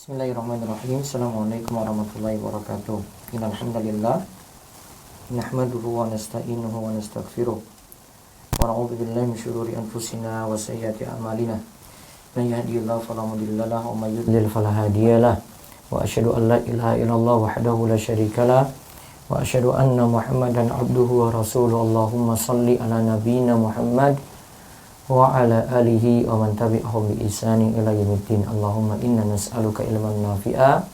Bismillahirrahmanirrahim. Assalamualaikum warahmatullahi wabarakatuh. Innal hamdalillah nahmaduhu wa nasta'inuhu wa nastaghfiruh wa na'udzu billahi min shururi anfusina wa sayyiati a'malina. Man yahdihillahu fala mudilla lahu wa may yudlil fala hadiyalah. Wa asyhadu an la ilaha illallah wahdahu la syarikalah wa asyhadu anna Muhammadan abduhu wa rasuluhu. Allahumma shalli ala nabiyyina Muhammad wa ala alihi wa man tabi'ahum bi ihsanin ila yaumiddin. Allahumma inna nas'aluka ilman nafi'a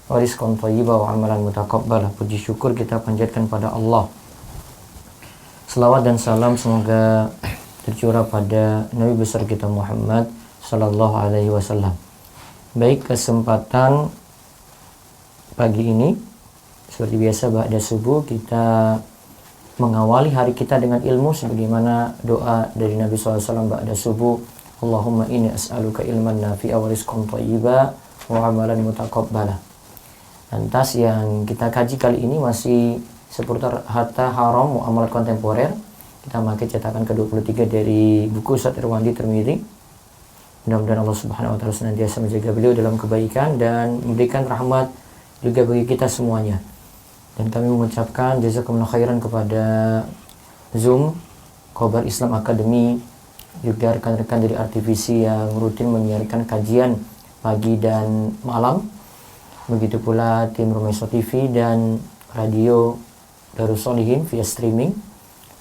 wa rizqan thayyiban wa amalan mutaqabbala. Puji syukur kita panjatkan pada Allah. Selawat dan salam semoga tercurah pada Nabi besar kita Muhammad sallallahu alaihi wasallam. Baik, kesempatan pagi ini seperti biasa ba'da subuh kita mengawali hari kita dengan ilmu sebagaimana doa dari Nabi SAW ba'da subuh. Allahumma inni as'aluka ilman nafi'a wa rizqan thayyiba wa amalan mutaqabbala. Lantas yang kita kaji kali ini masih seputar harta haram muamalat kontemporer. Kita pakai cetakan ke-23 dari buku Ustaz Irwandi Tirmidzi. Mudah-mudahan Allah Subhanahu wa taala senantiasa menjaga beliau dalam kebaikan dan memberikan rahmat juga bagi kita semuanya. Dan kami mengucapkan jazakumullah khairan kepada Zoom, Khobar Islam Academy, juga rekan-rekan dari RTVC yang rutin menyiarkan kajian pagi dan malam. Begitu pula tim Rumaiso TV dan radio Darus Sholihin via streaming.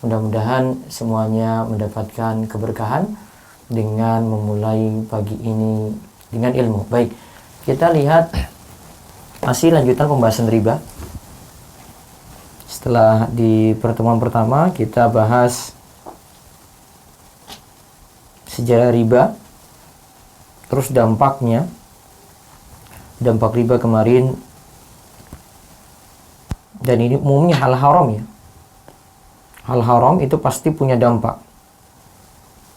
Mudah-mudahan semuanya mendapatkan keberkahan dengan memulai pagi ini dengan ilmu. Baik, kita lihat masih lanjutan pembahasan riba. Setelah di pertemuan pertama kita bahas sejarah riba, terus dampaknya. Dampak riba kemarin, dan ini umumnya hal haram ya. Hal haram itu pasti punya dampak.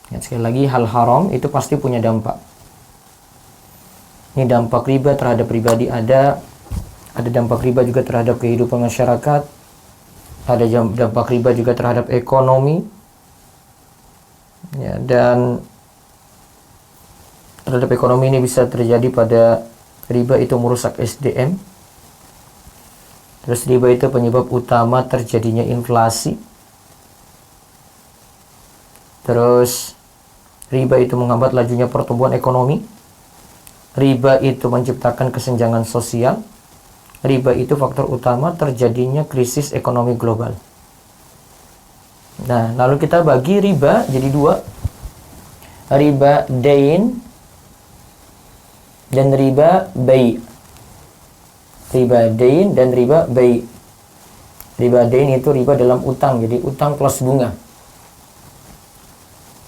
Ya, sekali lagi, hal haram itu pasti punya dampak. Ini dampak riba terhadap pribadi ada dampak riba juga terhadap kehidupan masyarakat. Ada dampak riba juga terhadap ekonomi, ya, dan terhadap ekonomi ini bisa terjadi pada riba itu merusak SDM. Terus riba itu penyebab utama terjadinya inflasi. Terus riba itu menghambat lajunya pertumbuhan ekonomi. Riba itu menciptakan kesenjangan sosial. Riba itu faktor utama terjadinya krisis ekonomi global. Nah, lalu kita bagi riba jadi dua. Riba dain dan riba bai. Riba dain dan riba bai. Riba dain itu riba dalam utang, jadi utang plus bunga.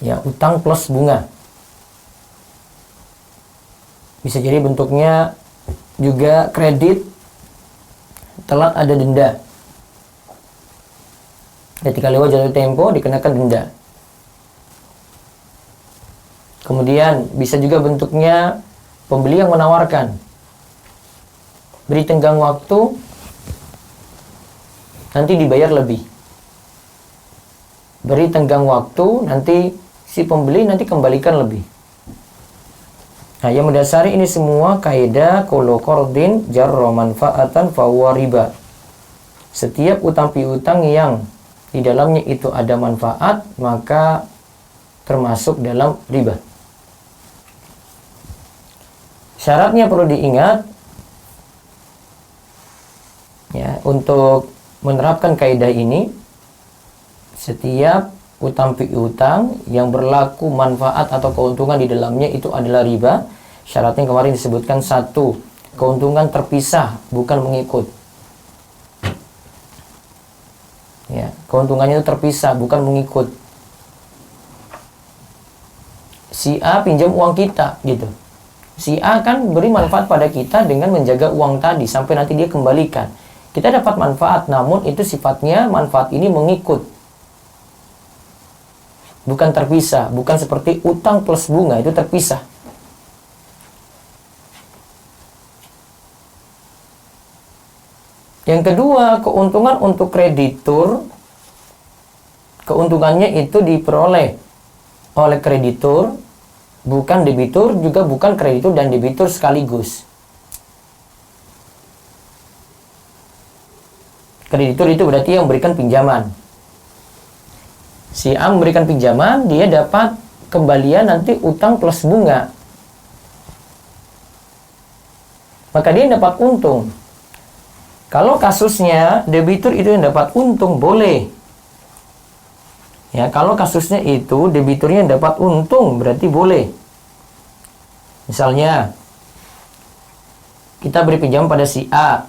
Ya, utang plus bunga. Bisa jadi bentuknya juga kredit, telat ada denda. Ketika lewat jatuh tempo dikenakan denda. Kemudian bisa juga bentuknya pembeli yang menawarkan, beri tenggang waktu, nanti dibayar lebih. Beri tenggang waktu, nanti si pembeli nanti kembalikan lebih. Nah, yang mendasari ini semua kaidah kullu qardin jarra manfaatan fahuwa riba. Setiap utang piutang yang di dalamnya itu ada manfaat, maka termasuk dalam riba. Syaratnya perlu diingat ya, untuk menerapkan kaidah ini, setiap utang piutang yang berlaku manfaat atau keuntungan di dalamnya itu adalah riba. Syaratnya kemarin disebutkan satu, keuntungan terpisah bukan mengikut. Ya, keuntungannya itu terpisah bukan mengikut. Si A pinjam uang kita gitu. Si A kan beri manfaat pada kita dengan menjaga uang tadi sampai nanti dia kembalikan. Kita dapat manfaat, namun itu sifatnya manfaat ini mengikut, bukan terpisah. Bukan seperti utang plus bunga, itu terpisah. Yang kedua, keuntungan untuk kreditur, keuntungannya itu diperoleh oleh kreditur, bukan debitur, juga bukan kreditur dan debitur sekaligus. Kreditur itu berarti yang memberikan pinjaman. Si A memberikan pinjaman, dia dapat kembalian nanti utang plus bunga. Maka dia dapat untung. Kalau kasusnya debitur itu yang dapat untung, boleh. Ya, kalau kasusnya itu debiturnya yang dapat untung, berarti boleh. Misalnya, kita beri pinjaman pada si A.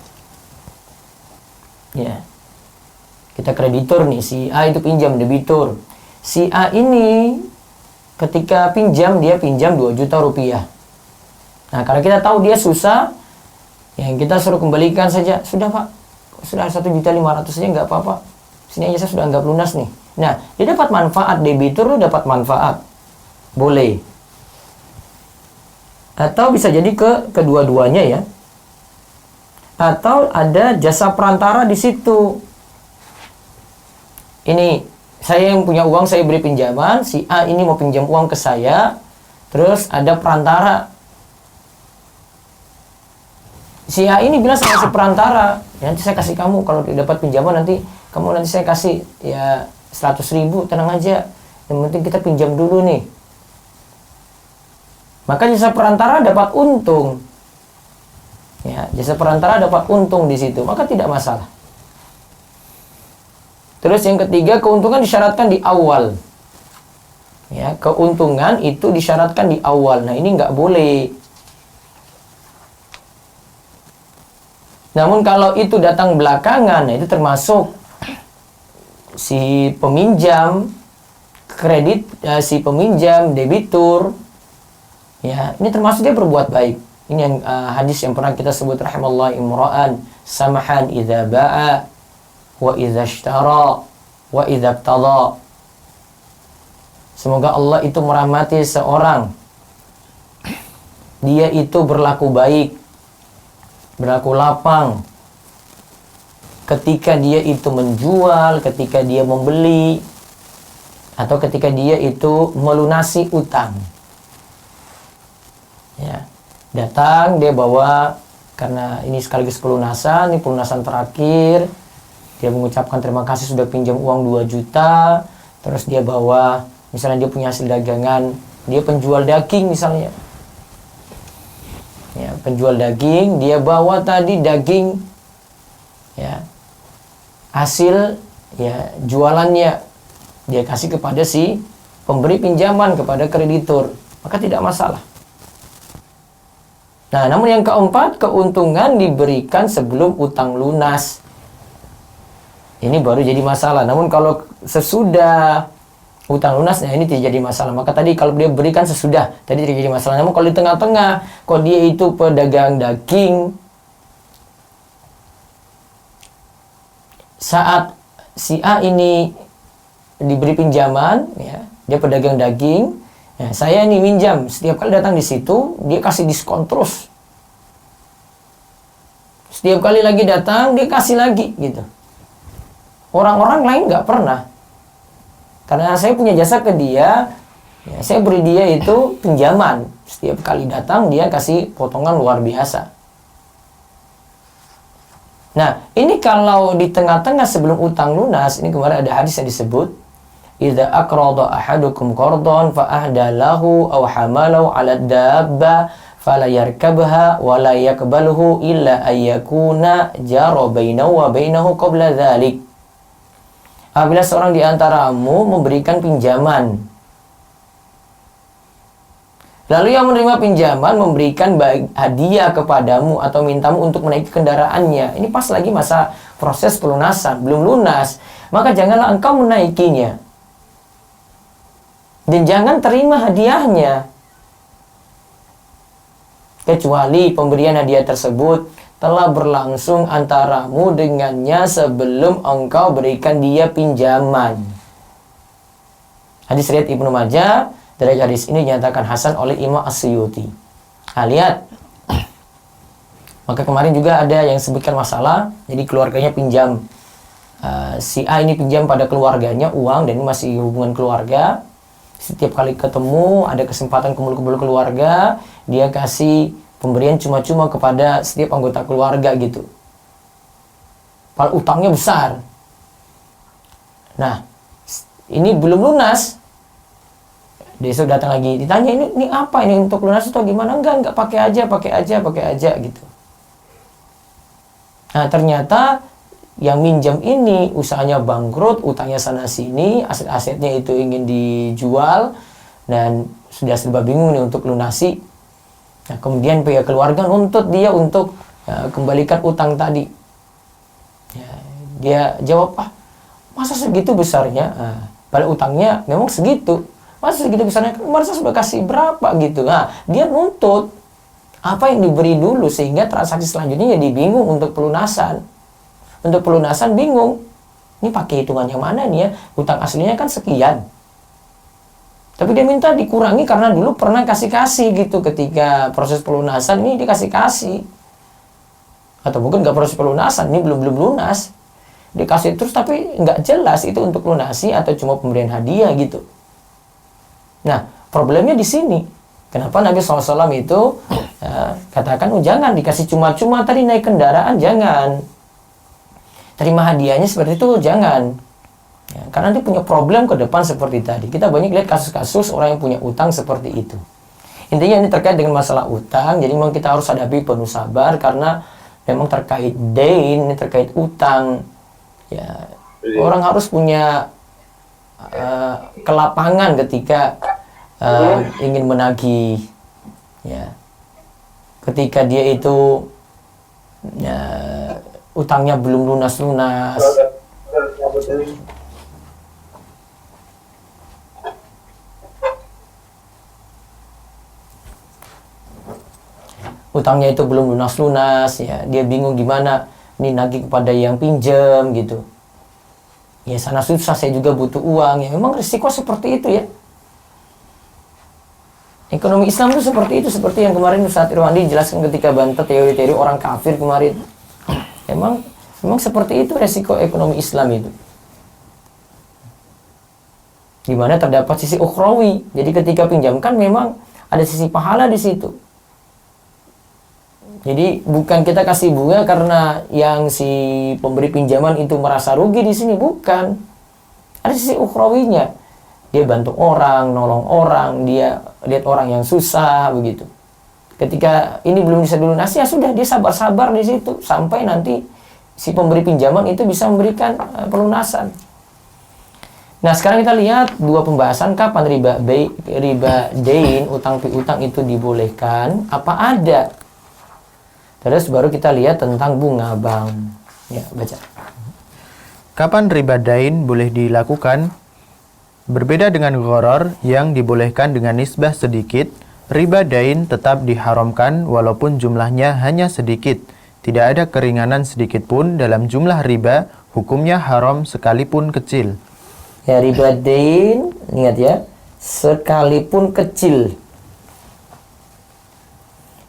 Ya. Kita kreditur nih, si A itu pinjam, debitur. Si A ini ketika pinjam, dia pinjam 2 juta rupiah. Nah, karena kita tahu dia susah, yang kita suruh kembalikan saja. Sudah Pak, sudah 1.500.000 saja nggak apa-apa. Sini aja saya sudah anggap lunas nih. Nah, dia dapat manfaat, debitur lu dapat manfaat. Boleh. Atau bisa jadi kedua-duanya ya. Atau ada jasa perantara di situ. Ini, saya yang punya uang, saya beri pinjaman, si A ini mau pinjam uang ke saya, terus ada perantara. Si A ini bilang sama si perantara, ya, nanti saya kasih kamu, kalau dapat pinjaman nanti saya kasih ya 100.000, tenang aja. Yang penting kita pinjam dulu nih. Maka jasa perantara dapat untung. Ya, jasa perantara dapat untung di situ, maka tidak masalah. Terus yang ketiga, keuntungan disyaratkan di awal. Ya, keuntungan itu disyaratkan di awal. Nah, ini nggak boleh. Namun kalau itu datang belakangan, nah itu termasuk si peminjam kredit, si peminjam debitur. Ya, ini termasuk dia berbuat baik. Ini yang hadis yang pernah kita sebut, rahimallahu imra'an samahan idza ba'a wa idza ishtara wa idza iqtada. Semoga Allah itu merahmati seorang, dia itu berlaku baik, berlaku lapang ketika dia itu menjual, ketika dia membeli, atau ketika dia itu melunasi utang. Ya, datang dia bawa, karena ini sekaligus pelunasan, ini pelunasan terakhir. Dia mengucapkan terima kasih sudah pinjam uang 2 juta. Terus dia bawa, misalnya dia punya hasil dagangan, dia penjual daging misalnya. Ya, penjual daging, dia bawa tadi daging, ya, hasil ya jualannya, dia kasih kepada si pemberi pinjaman, kepada kreditur, maka tidak masalah. Nah, namun yang keempat, keuntungan diberikan sebelum utang lunas. Ini baru jadi masalah. Namun kalau sesudah utang lunas, nah ini tidak jadi masalah. Maka tadi kalau dia berikan sesudah, tadi tidak jadi masalah. Namun kalau di tengah-tengah, kalau dia itu pedagang daging, saat si A ini diberi pinjaman, ya, dia pedagang daging, ya, saya ini minjam, setiap kali datang di situ, dia kasih diskon terus. Setiap kali lagi datang, dia kasih lagi, gitu. Orang-orang lain nggak pernah. Karena saya punya jasa ke dia, ya, saya beri dia itu pinjaman. Setiap kali datang, dia kasih potongan luar biasa. Nah, ini kalau di tengah-tengah sebelum utang lunas, ini kemarin ada hadis yang disebut, idza aqrada ahadukum qardan fa ahda lahu aw hamalahu 'ala dabba fala yarkabha wa la yaqbaluhu illa ayyakuna jara bainahu wa bainahu qabla dzalik. Apabila seorang di antaramu memberikan pinjaman, lalu yang menerima pinjaman memberikan hadiah kepadamu atau mintamu untuk menaiki kendaraannya, ini pas lagi masa proses pelunasan, belum lunas, maka janganlah engkau menaikinya. Dan jangan terima hadiahnya, kecuali pemberian hadiah tersebut telah berlangsung antaramu dengannya sebelum engkau berikan dia pinjaman. Hadis riwayat Ibnu Majah. Dari hadis ini dinyatakan hasan oleh Imam As-Suyuti. Nah, lihat. Maka kemarin juga ada yang sebutkan masalah, jadi keluarganya pinjam, si A ini pinjam pada keluarganya uang, dan ini masih hubungan keluarga. Setiap kali ketemu, ada kesempatan kumpul-kumpul keluarga, dia kasih pemberian cuma-cuma kepada setiap anggota keluarga gitu. Padahal utangnya besar. Nah, ini belum lunas. Besok datang lagi, ditanya ini apa ini untuk lunas atau gimana? Enggak pakai aja gitu. Nah, ternyata yang minjam ini usahanya bangkrut, utangnya sana sini, aset-asetnya itu ingin dijual dan sudah serba bingung nih untuk lunasi. Nah, kemudian pihak keluarga nuntut dia untuk kembalikan utang tadi. Ya, dia jawab, masa segitu besarnya? Padahal utangnya memang segitu. Masa segitu besarnya? Masa sudah kasih berapa gitu? Nah, dia nuntut apa yang diberi dulu sehingga transaksi selanjutnya jadi bingung untuk pelunasan. Untuk pelunasan bingung. Ini pakai hitungan yang mana nih ya? Utang aslinya kan sekian. Tapi dia minta dikurangi karena dulu pernah kasih-kasih gitu ketika proses pelunasan ini dikasih-kasih. Atau mungkin nggak proses pelunasan, ini belum lunas. Dikasih terus tapi nggak jelas itu untuk lunasi atau cuma pemberian hadiah gitu. Nah, problemnya di sini. Kenapa Nabi SAW itu katakan, jangan dikasih cuma-cuma tadi naik kendaraan, jangan. Terima hadiahnya seperti itu, jangan. Ya, karena nanti punya problem ke depan seperti tadi. Kita banyak lihat kasus-kasus orang yang punya utang seperti itu. Intinya ini terkait dengan masalah utang, jadi memang kita harus hadapi penuh sabar karena memang terkait dain, ini terkait utang. Ya, orang harus punya kelapangan ketika ingin menagih, ya. Ketika dia itu utangnya belum lunas-lunas, utangnya itu belum lunas-lunas, ya, dia bingung gimana ini nagih kepada yang pinjam gitu. Ya sana susah, saya juga butuh uang. Ya memang risiko seperti itu ya. Ekonomi Islam itu seperti itu, seperti yang kemarin Ustaz Irwandi jelaskan ketika bantah teori-teori orang kafir kemarin. Memang seperti itu resiko ekonomi Islam itu. Di mana terdapat sisi ukhrawi. Jadi ketika pinjamkan memang ada sisi pahala di situ. Jadi bukan kita kasih bunga karena yang si pemberi pinjaman itu merasa rugi di sini, bukan. Ada sisi ukhrawinya. Dia bantu orang, nolong orang, dia lihat orang yang susah begitu. Ketika ini belum bisa dilunasi, ya sudah, dia sabar-sabar di situ sampai nanti si pemberi pinjaman itu bisa memberikan pelunasan. Nah, sekarang kita lihat dua pembahasan kapan riba dain, utang piutang itu dibolehkan, apa ada. Terus baru kita lihat tentang bunga bank. Ya, baca. Kapan riba dain boleh dilakukan? Berbeda dengan gharar yang dibolehkan dengan nisbah sedikit, riba dain tetap diharamkan walaupun jumlahnya hanya sedikit. Tidak ada keringanan sedikit pun dalam jumlah riba, hukumnya haram sekalipun kecil. Ya, riba dain, ingat ya, sekalipun kecil.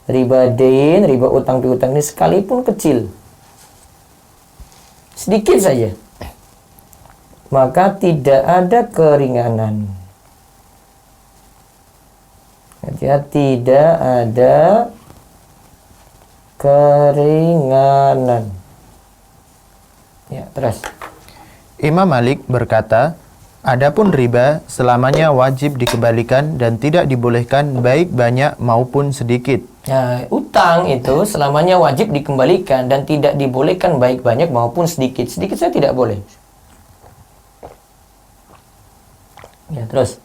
Riba dain, riba utang piutang ini sekalipun kecil. Sedikit saja. Maka tidak ada keringanan. Ya, tidak ada keringanan. Ya, terus. Imam Malik berkata, adapun riba selamanya wajib dikembalikan dan tidak dibolehkan baik banyak maupun sedikit. Nah, utang itu selamanya wajib dikembalikan dan tidak dibolehkan baik banyak maupun sedikit. Sedikit saya tidak boleh. Ya, terus.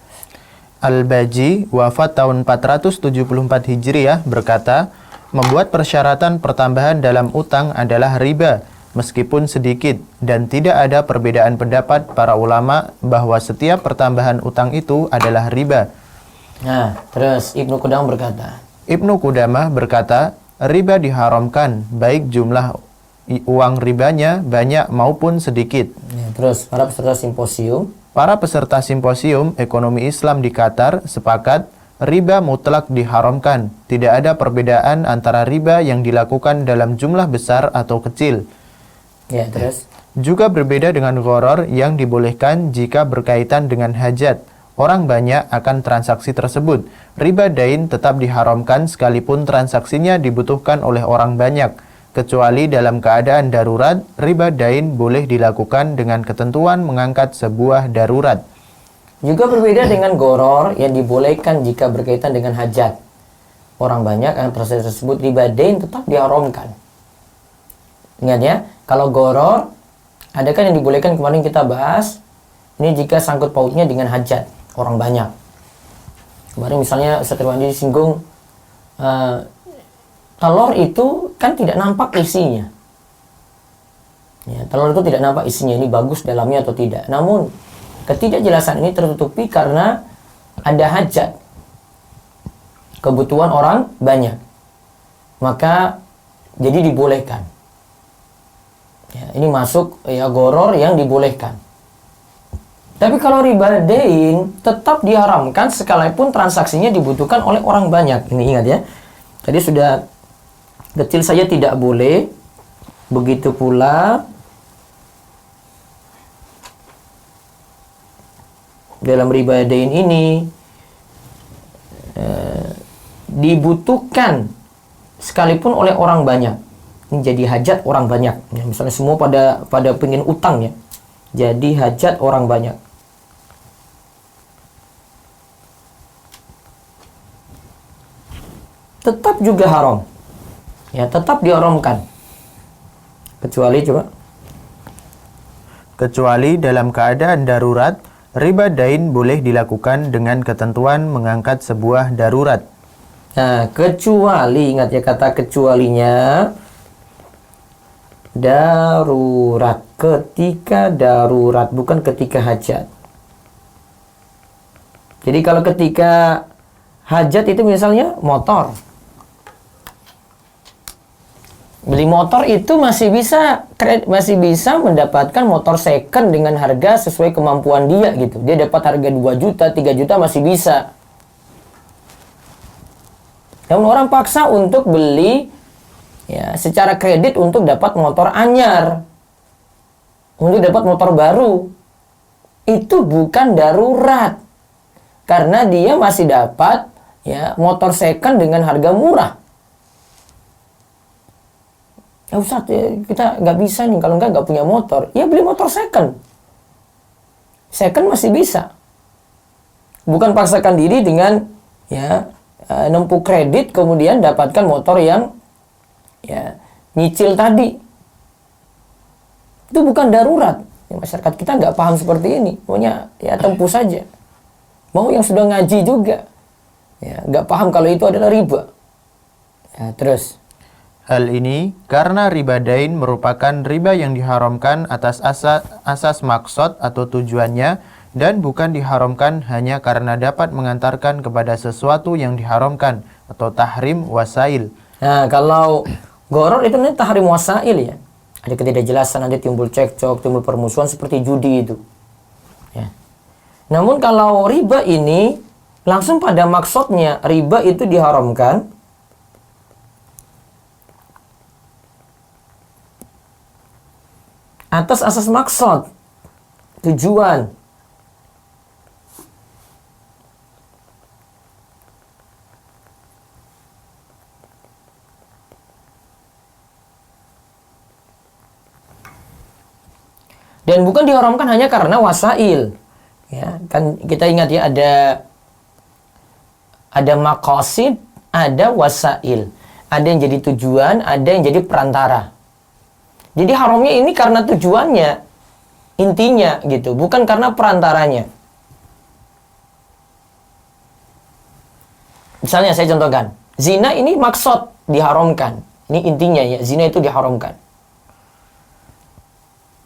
Al-Baji, wafat tahun 474 Hijriah, berkata, membuat persyaratan pertambahan dalam utang adalah riba, meskipun sedikit, dan tidak ada perbedaan pendapat para ulama bahwa setiap pertambahan utang itu adalah riba. Nah, terus Ibnu Qudamah berkata. Ibnu Qudamah berkata, riba diharamkan, baik jumlah uang ribanya banyak maupun sedikit. Ya, terus para peserta simposium. Para peserta simposium ekonomi Islam di Qatar sepakat riba mutlak diharamkan. Tidak ada perbedaan antara riba yang dilakukan dalam jumlah besar atau kecil. Ya, terus. Juga berbeda dengan gharar yang dibolehkan jika berkaitan dengan hajat. Orang banyak akan transaksi tersebut. Riba dain tetap diharamkan sekalipun transaksinya dibutuhkan oleh orang banyak. Kecuali dalam keadaan darurat, riba dain boleh dilakukan dengan ketentuan mengangkat sebuah darurat. Juga berbeda dengan goror yang dibolehkan jika berkaitan dengan hajat orang banyak, yang tersebut riba dain tetap diharamkan. Ingat ya, kalau goror, ada kan yang dibolehkan kemarin kita bahas, ini jika sangkut pautnya dengan hajat orang banyak. Kemarin misalnya Ustaz Irwandi disinggung, telur itu kan tidak nampak isinya. Ya, telur itu tidak nampak isinya, ini bagus dalamnya atau tidak. Namun, ketidakjelasan ini tertutupi karena ada hajat, kebutuhan orang banyak. Maka, jadi dibolehkan. Ya, ini masuk ya goror yang dibolehkan. Tapi kalau riba dain tetap diharamkan sekalipun transaksinya dibutuhkan oleh orang banyak. Ini ingat ya. Tadi sudah kecil saja tidak boleh. Begitu pula dalam riba dain ini dibutuhkan sekalipun oleh orang banyak. Ini jadi hajat orang banyak. Ya, misalnya semua pada pengen utang ya. Jadi hajat orang banyak. Tetap juga haram. Ya, tetap diharamkan. Kecuali dalam keadaan darurat, riba dain boleh dilakukan dengan ketentuan mengangkat sebuah darurat. Nah, kecuali, ingat ya kata kecualinya, darurat. Ketika darurat, bukan ketika hajat. Jadi kalau ketika hajat itu misalnya motor. Beli motor itu masih bisa mendapatkan motor second dengan harga sesuai kemampuan dia gitu. Dia dapat harga 2 juta, 3 juta masih bisa. Namun orang paksa untuk beli ya secara kredit untuk dapat motor anyar. Untuk dapat motor baru. Itu bukan darurat. Karena dia masih dapat ya motor second dengan harga murah. Ya Ustaz, kita nggak bisa nih, kalau nggak punya motor. Ya beli motor second. Second masih bisa. Bukan paksakan diri dengan ya nempuh kredit kemudian dapatkan motor yang ya nyicil tadi. Itu bukan darurat. Ya, masyarakat kita nggak paham seperti ini. Maunya ya tempuh saja. Mau yang sudah ngaji juga. Ya, nggak paham kalau itu adalah riba. Ya, terus. Hal ini karena riba dain merupakan riba yang diharamkan atas asas maksud atau tujuannya dan bukan diharamkan hanya karena dapat mengantarkan kepada sesuatu yang diharamkan atau tahrim wasail. Nah, kalau goror itu nanti tahrim wasail ya. Ada ketidakjelasan, nanti timbul cekcok, timbul permusuhan seperti judi itu. Ya. Namun kalau riba ini langsung pada maksudnya, riba itu diharamkan atas asas maksud, tujuan. Dan bukan diharamkan hanya karena wasail. Ya, kan kita ingat ya ada maqasid, ada wasail. Ada yang jadi tujuan, ada yang jadi perantara. Jadi haramnya ini karena tujuannya, intinya gitu, bukan karena perantaranya. Misalnya saya contohkan, zina ini maksud diharamkan. Ini intinya ya, zina itu diharamkan.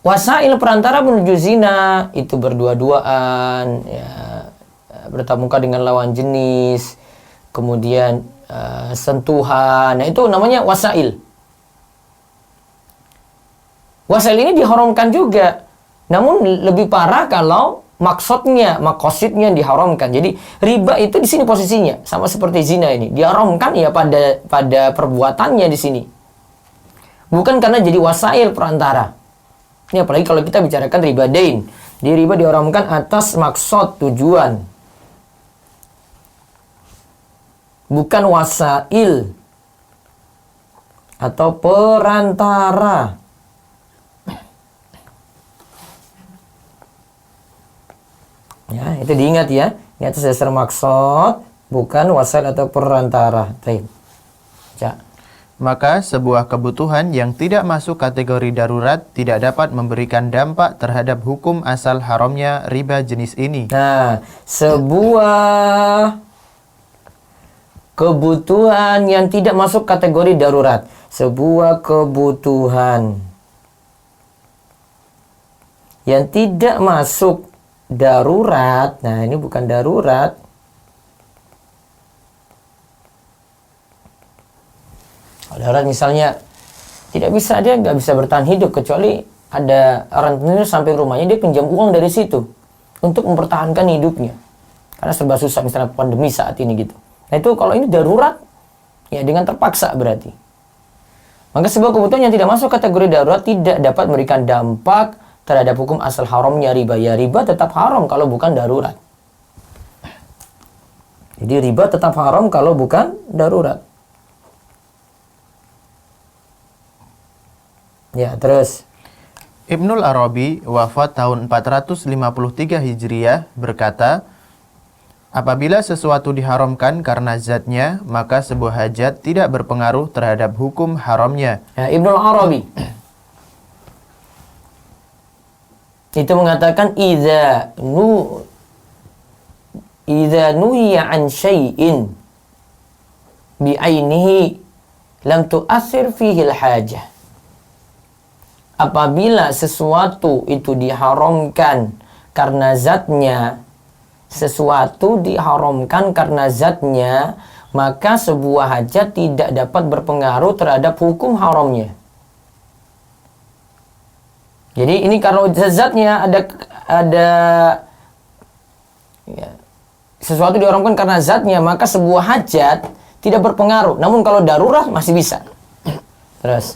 Wasail perantara menuju zina itu berdua-duaan, ya, bertatap muka dengan lawan jenis, kemudian sentuhan. Nah, itu namanya wasail. Wasail ini diharamkan juga. Namun lebih parah kalau maksudnya, makosidnya diharamkan. Jadi riba itu di sini posisinya sama seperti zina ini. Diharamkan ya pada perbuatannya di sini. Bukan karena jadi wasail perantara. Ini apalagi kalau kita bicarakan riba dain. Di riba diharamkan atas maksud tujuan. Bukan wasail. atau perantara. Ya, itu diingat ya. Ini atas dasar maksud, bukan wasail atau perantara. Baik. Ya. Maka sebuah kebutuhan yang tidak masuk kategori darurat tidak dapat memberikan dampak terhadap hukum asal haramnya riba jenis ini. Nah, sebuah kebutuhan yang tidak masuk kategori darurat. Sebuah kebutuhan yang tidak masuk darurat. Nah, ini bukan darurat. Darurat misalnya tidak bisa, dia nggak bisa bertahan hidup kecuali ada orang tertentu sampai rumahnya dia pinjam uang dari situ untuk mempertahankan hidupnya karena serba susah misalnya pandemi saat ini gitu. Nah itu kalau ini darurat ya dengan terpaksa berarti. Maka sebuah kebutuhan yang tidak masuk kategori darurat tidak dapat memberikan dampak terhadap hukum asal haramnya riba. Ya riba tetap haram kalau bukan darurat. Jadi riba tetap haram kalau bukan darurat. Ya, terus Ibnul Arabi wafat tahun 453 Hijriah berkata, apabila sesuatu diharamkan karena zatnya, maka sebuah hajat tidak berpengaruh terhadap hukum haramnya. ya, Ibnul Arabi itu mengatakan idza nuhiya an syai'in bi'ainihi lam tu'athir fihi al-hajah. Apabila sesuatu itu diharamkan karena zatnya, sesuatu diharamkan karena zatnya, maka sebuah hajat tidak dapat berpengaruh terhadap hukum haramnya. Jadi ini kalau zatnya ada ya, sesuatu diharamkan karena zatnya, maka sebuah hajat tidak berpengaruh. Namun kalau darurat masih bisa. Terus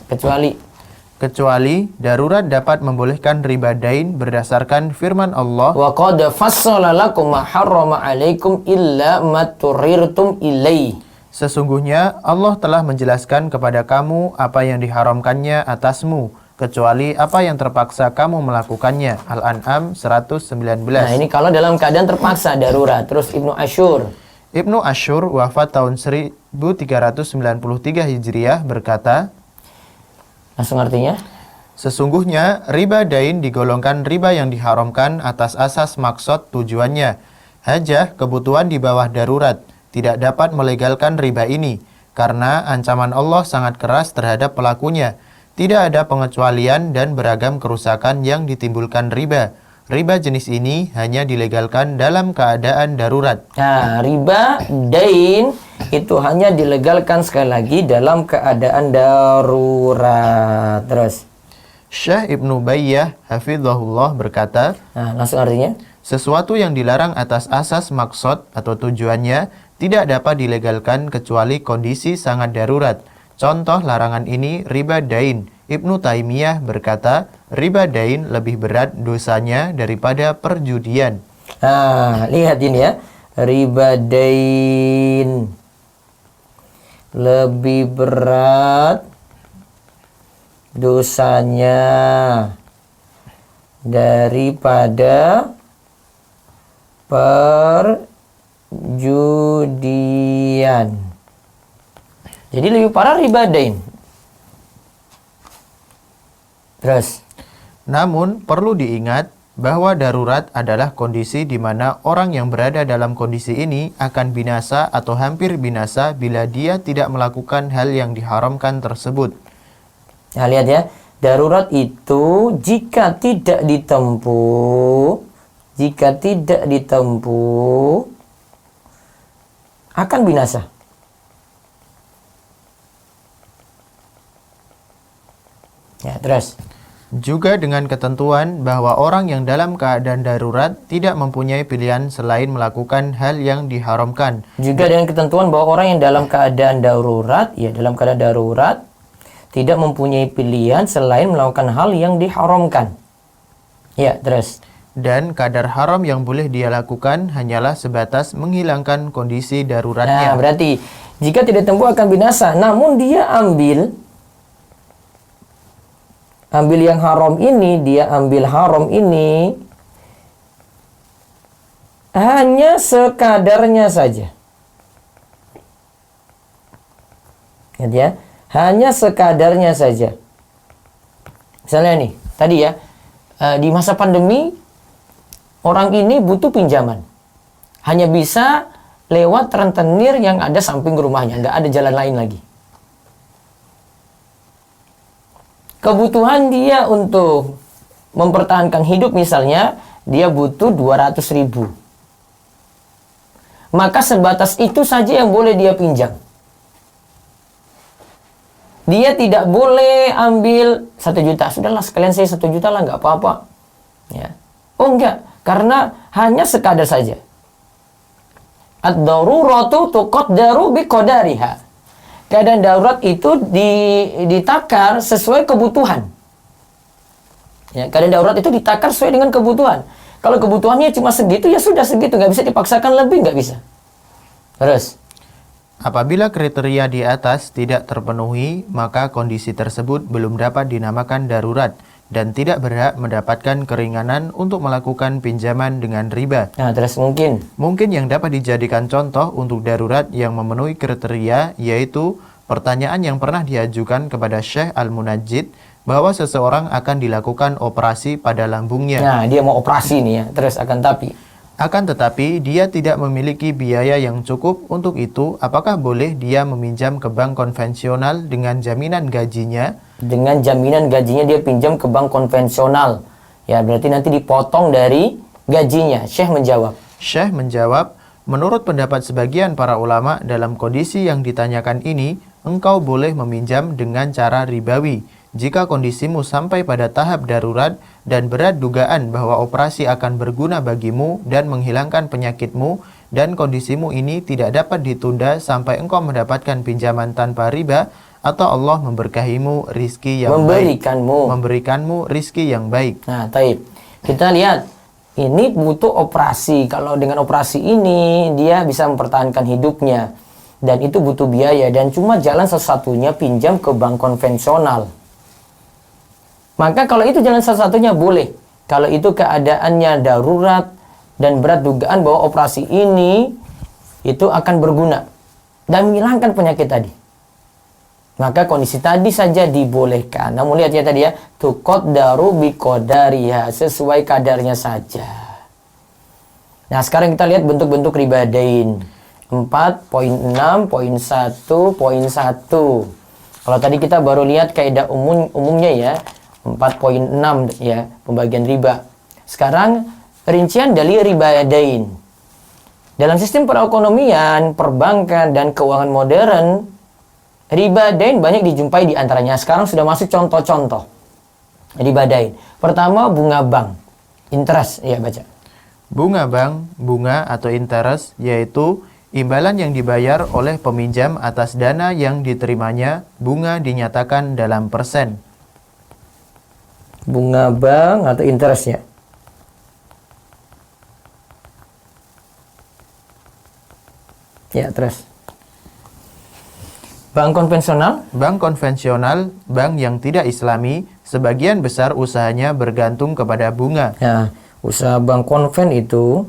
Kecuali darurat dapat membolehkan riba dain berdasarkan firman Allah, wa qad fassala lakum ma harrama 'alaikum illa ma turirtum ilaihi. sesungguhnya Allah telah menjelaskan kepada kamu apa yang diharamkannya atasmu, kecuali apa yang terpaksa kamu melakukannya. Al-An'am 119. Nah, ini kalau dalam keadaan terpaksa darurat. Terus Ibnu Asyur wafat tahun 1393 Hijriah berkata, langsung artinya, sesungguhnya riba dain digolongkan riba yang diharamkan atas asas maksud tujuannya. Hajah, kebutuhan di bawah darurat, tidak dapat melegalkan riba ini, karena ancaman Allah sangat keras terhadap pelakunya. Tidak ada pengecualian dan beragam kerusakan yang ditimbulkan riba. Riba jenis ini hanya dilegalkan dalam keadaan darurat. nah, riba dain itu hanya dilegalkan sekali lagi dalam keadaan darurat. Terus Syekh Ibnu Bayyah hafizahullah berkata, nah, langsung artinya, sesuatu yang dilarang atas asas maksud atau tujuannya tidak dapat dilegalkan kecuali kondisi sangat darurat. Contoh larangan ini riba dain. Ibnu Taimiyah berkata, riba dain lebih berat dosanya daripada perjudian. nah, lihat ini ya, riba dain lebih berat dosanya daripada perjudian. Jadi lebih parah riba dain. Terus Namun perlu diingat bahwa darurat adalah kondisi di mana orang yang berada dalam kondisi ini akan binasa atau hampir binasa bila dia tidak melakukan hal yang diharamkan tersebut. nah, lihat ya, darurat itu jika tidak ditempuh akan binasa. Ya, terus Juga dengan ketentuan bahwa orang yang dalam keadaan darurat tidak mempunyai pilihan selain melakukan hal yang diharamkan. juga dengan ketentuan bahwa orang yang dalam keadaan darurat, ya dalam keadaan darurat tidak mempunyai pilihan selain melakukan hal yang diharamkan. Ya, terus Dan kadar haram yang boleh dia lakukan hanyalah sebatas menghilangkan kondisi nah, daruratnya. berarti jika tidak tempuh akan binasa, namun dia ambil ambil yang haram ini, dia ambil haram ini hanya sekadarnya saja. Lihat ya, hanya sekadarnya saja. Misalnya nih, tadi ya, di masa pandemi, orang ini butuh pinjaman. Hanya bisa lewat rentenir yang ada samping rumahnya, nggak ada jalan lain lagi. Kebutuhan dia untuk mempertahankan hidup misalnya, dia butuh 200.000. Maka sebatas itu saja yang boleh dia pinjam. Dia tidak boleh ambil 1 juta. Sudahlah sekalian saya 1 juta lah, nggak apa-apa. Ya. Oh enggak, karena hanya sekadar saja. Ad-daruratu tuqaddaru biqadariha. Keadaan darurat itu ditakar sesuai kebutuhan. Ya, keadaan darurat itu ditakar sesuai dengan kebutuhan. Kalau kebutuhannya cuma segitu, ya sudah segitu. Nggak bisa dipaksakan lebih, nggak bisa. Terus. Apabila kriteria di atas tidak terpenuhi, maka kondisi tersebut belum dapat dinamakan darurat dan tidak berhak mendapatkan keringanan untuk melakukan pinjaman dengan riba. Nah, terus Mungkin yang dapat dijadikan contoh untuk darurat yang memenuhi kriteria yaitu pertanyaan yang pernah diajukan kepada Syekh Al-Munajjid bahwa seseorang akan dilakukan operasi pada lambungnya. Nah, dia mau operasi nih ya. Terus Akan tetapi, dia tidak memiliki biaya yang cukup untuk itu. Apakah boleh dia meminjam ke bank konvensional dengan jaminan gajinya? Dengan jaminan gajinya dia pinjam ke bank konvensional. Ya, berarti nanti dipotong dari gajinya. Syekh menjawab, menurut pendapat sebagian para ulama dalam kondisi yang ditanyakan ini, engkau boleh meminjam dengan cara ribawi. Jika kondisimu sampai pada tahap darurat dan berat dugaan bahwa operasi akan berguna bagimu dan menghilangkan penyakitmu, dan kondisimu ini tidak dapat ditunda sampai engkau mendapatkan pinjaman tanpa riba, atau Allah memberkahimu rizki yang memberikanmu rizki yang baik. Nah, taib. Kita lihat, ini butuh operasi. Kalau dengan operasi ini, dia bisa mempertahankan hidupnya. Dan itu butuh biaya. Dan cuma jalan satu-satunya pinjam ke bank konvensional. Maka kalau itu jalan satu-satunya boleh. Kalau itu keadaannya darurat dan berat dugaan bahwa operasi ini itu akan berguna dan menghilangkan penyakit tadi. Maka kondisi tadi saja dibolehkan. Namun lihat ya tadi ya, tuqaddaru biqadariha, sesuai kadarnya saja. Nah, sekarang kita lihat bentuk-bentuk riba dain. 4.6.1.1. Kalau tadi kita baru lihat kaidah umumnya ya, 4.6 ya, pembagian riba. Sekarang rincian dari riba dain. Dalam sistem perekonomian, perbankan dan keuangan modern, riba dain banyak dijumpai di antaranya. Sekarang sudah masuk contoh-contoh riba dain. Pertama, bunga bank, interest, ya baca. Bunga bank, bunga atau interest yaitu imbalan yang dibayar oleh peminjam atas dana yang diterimanya. Bunga dinyatakan dalam persen. Bunga bank atau interestnya. Ya, terus. Bank konvensional? Bank konvensional, bank yang tidak islami, sebagian besar usahanya bergantung kepada bunga. Nah, usaha bank konven itu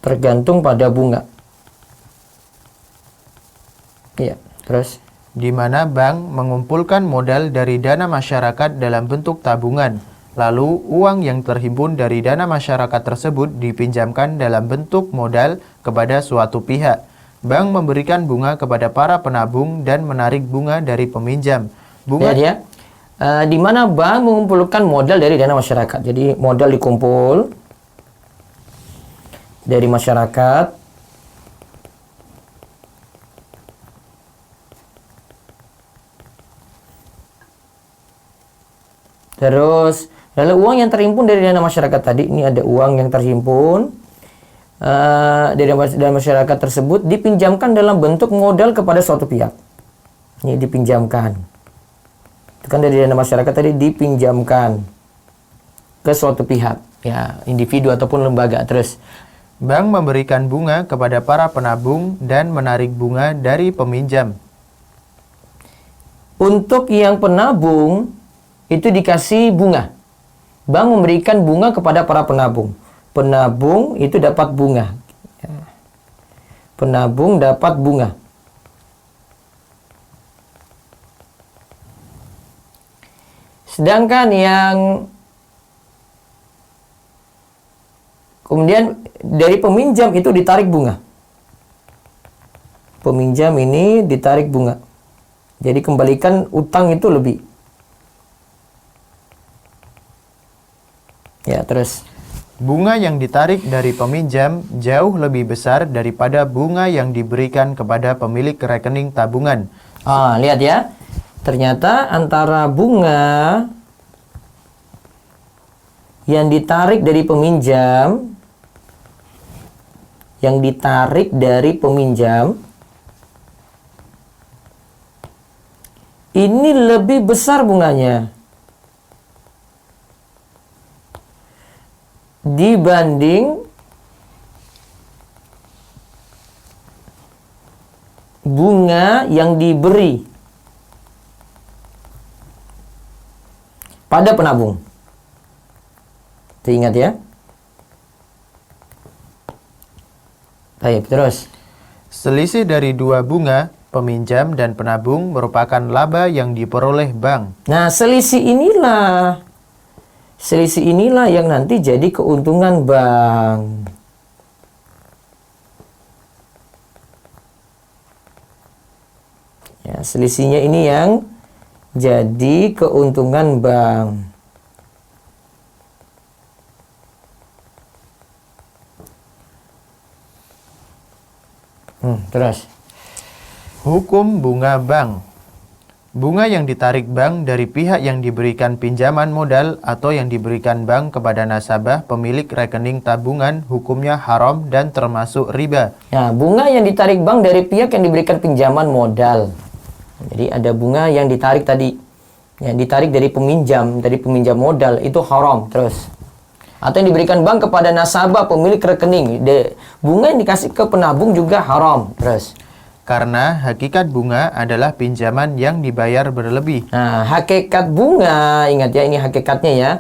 tergantung pada bunga. Ya, terus. Di mana bank mengumpulkan modal dari dana masyarakat dalam bentuk tabungan. Lalu, uang yang terhimpun dari dana masyarakat tersebut dipinjamkan dalam bentuk modal kepada suatu pihak. Bank memberikan bunga kepada para penabung dan menarik bunga dari peminjam. Bunga ya, di mana bank mengumpulkan modal dari dana masyarakat. Jadi, modal dikumpul dari masyarakat. Terus, lalu uang yang terhimpun dari dana masyarakat tadi, ini ada uang yang terhimpun dari dana masyarakat tersebut dipinjamkan dalam bentuk modal kepada suatu pihak. Ini dipinjamkan. Itu kan dari dana masyarakat tadi dipinjamkan ke suatu pihak, ya, individu ataupun lembaga. Terus, bank memberikan bunga kepada para penabung dan menarik bunga dari peminjam. Untuk yang penabung itu dikasih bunga. Bank memberikan bunga kepada para penabung. Penabung itu dapat bunga. Penabung dapat bunga. Sedangkan yang kemudian dari peminjam itu ditarik bunga. Peminjam ini ditarik bunga. Jadi kembalikan utang itu lebih. Ya, terus. Bunga yang ditarik dari peminjam jauh lebih besar daripada bunga yang diberikan kepada pemilik rekening tabungan. Lihat ya. Ternyata antara bunga yang ditarik dari peminjam ini lebih besar bunganya dibanding bunga yang diberi pada penabung. Ingat ya. Baik, terus. Selisih dari dua bunga, peminjam dan penabung merupakan laba yang diperoleh bank. Nah, selisih inilah yang nanti jadi keuntungan bank. Ya, selisihnya ini yang jadi keuntungan bank. Terus. Hukum bunga bank. Bunga yang ditarik bank dari pihak yang diberikan pinjaman modal atau yang diberikan bank kepada nasabah pemilik rekening tabungan hukumnya haram dan termasuk riba. Ya, bunga yang ditarik bank dari pihak yang diberikan pinjaman modal. Jadi ada bunga yang ditarik tadi. Yang ditarik dari peminjam modal itu haram. Terus. Atau yang diberikan bank kepada nasabah pemilik rekening. Bunga yang dikasih ke penabung juga haram. Terus. Karena hakikat bunga adalah pinjaman yang dibayar berlebih. Nah, hakikat bunga, ingat ya, ini hakikatnya ya.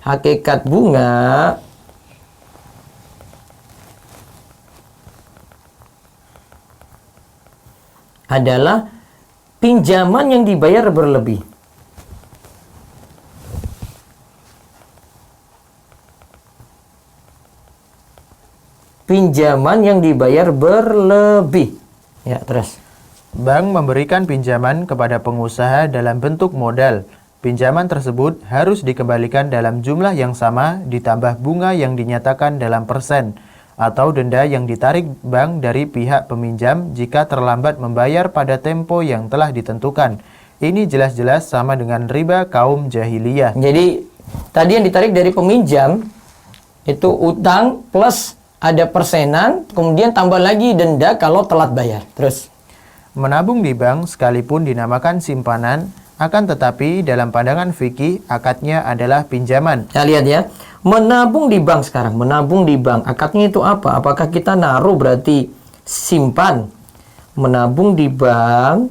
Hakikat bunga adalah pinjaman yang dibayar berlebih. Pinjaman yang dibayar berlebih. Ya, terus. Bank memberikan pinjaman kepada pengusaha dalam bentuk modal. Pinjaman tersebut harus dikembalikan dalam jumlah yang sama ditambah bunga yang dinyatakan dalam persen atau denda yang ditarik bank dari pihak peminjam jika terlambat membayar pada tempo yang telah ditentukan. Ini jelas-jelas sama dengan riba kaum jahiliyah. Jadi, tadi yang ditarik dari peminjam itu utang plus ada persenan, kemudian tambah lagi denda kalau telat bayar. Terus. Menabung di bank sekalipun dinamakan simpanan, akan tetapi dalam pandangan fikih akadnya adalah pinjaman. Nah, lihat ya. Menabung di bank sekarang. Menabung di bank. Akadnya itu apa? Apakah kita naruh berarti simpan? Menabung di bank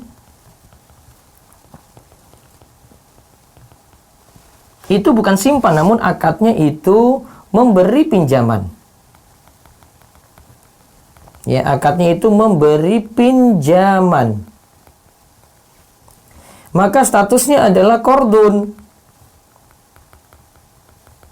itu bukan simpan, namun akadnya itu memberi pinjaman. Ya, akadnya itu memberi pinjaman. Maka statusnya adalah qardun.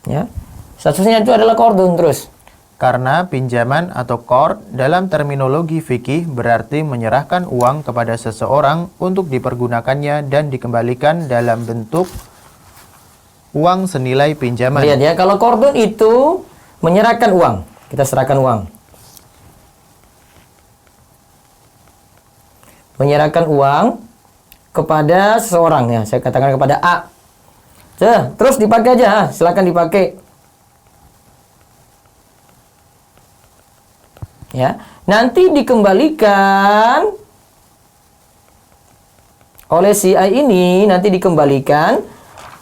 Ya. Statusnya itu adalah qardun terus. Karena pinjaman atau qard dalam terminologi fikih berarti menyerahkan uang kepada seseorang untuk dipergunakannya dan dikembalikan dalam bentuk uang senilai pinjaman. Lihat ya, kalau qardun itu menyerahkan uang. Kita serahkan uang. Menyerahkan uang kepada seseorang ya, saya katakan kepada A. Terus dipakai aja, silakan dipakai. Ya, nanti dikembalikan oleh si A ini, nanti dikembalikan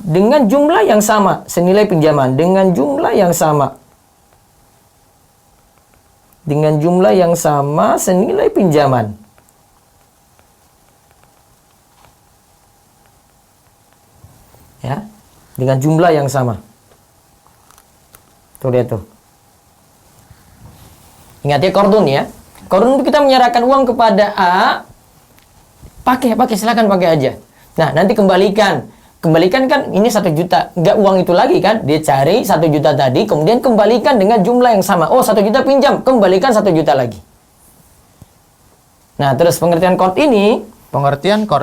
dengan jumlah yang sama, senilai pinjaman dengan jumlah yang sama. Dengan jumlah yang sama senilai pinjaman. Ya. Dengan jumlah yang sama. Tuh lihat tuh. Ingat ya qardun ya. Qardun itu kita menyerahkan uang kepada A. Pakai silakan pakai aja. Nah, nanti kembalikan kan ini 1 juta, nggak uang itu lagi kan, dia cari 1 juta tadi, kemudian kembalikan dengan jumlah yang sama. Oh, 1 juta pinjam, kembalikan 1 juta lagi. Nah, terus pengertian qard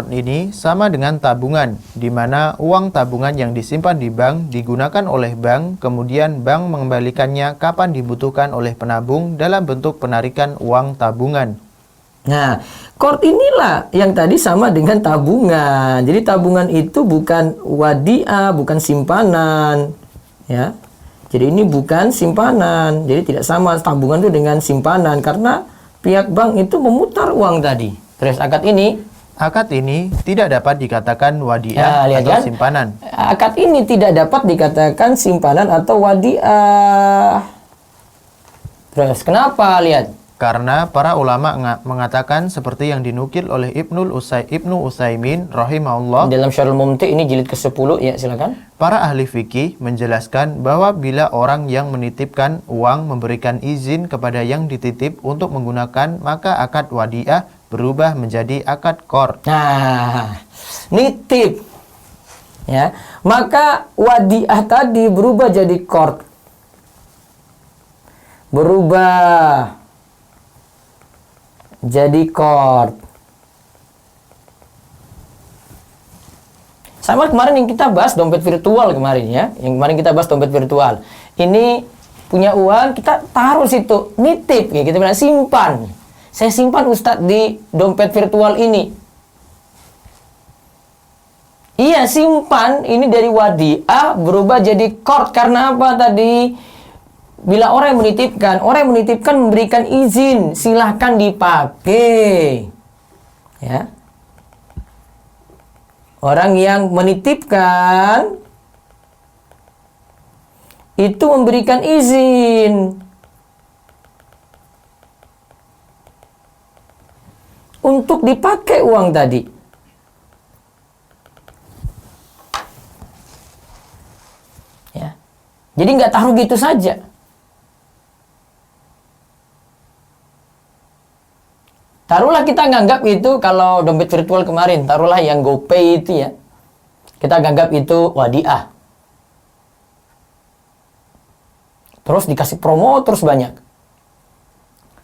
ini sama dengan tabungan, di mana uang tabungan yang disimpan di bank digunakan oleh bank, kemudian bank mengembalikannya kapan dibutuhkan oleh penabung dalam bentuk penarikan uang tabungan. Nah, qard inilah yang tadi sama dengan tabungan. Jadi tabungan itu bukan wadiah, bukan simpanan, ya. Jadi ini bukan simpanan. Jadi tidak sama tabungan itu dengan simpanan karena pihak bank itu memutar uang tadi. Terus akad ini tidak dapat dikatakan wadiah atau kan? simpanan. Akad ini tidak dapat dikatakan simpanan atau wadiah. Terus kenapa? Lihat. Karena para ulama mengatakan seperti yang dinukil oleh Ibnu Utsaimin rahimahullah dalam Syarhul Mumti ini jilid ke-10 ya, silakan. Para ahli fikih menjelaskan bahwa bila orang yang menitipkan uang memberikan izin kepada yang dititip untuk menggunakan, maka akad wadiah berubah menjadi akad qard. Nah, nitip. Ya, maka wadiah tadi berubah jadi qard. Berubah jadi qard. Sama kemarin yang kita bahas dompet virtual kemarin ya. Yang kemarin kita bahas dompet virtual. Ini punya uang, kita taruh situ, nitip. Ya, kita bilang simpan. Saya simpan Ustadz di dompet virtual ini. Iya, simpan. Ini dari wadiah berubah jadi qard. Karena apa tadi? Bila orang yang menitipkan memberikan izin, silahkan dipakai. Ya. Orang yang menitipkan itu memberikan izin untuk dipakai uang tadi. Ya. Jadi nggak taruh gitu saja. Taruhlah kita nganggap itu kalau dompet virtual kemarin, taruhlah yang GoPay itu ya. Kita nganggap itu wadiah. Terus dikasih promo terus banyak.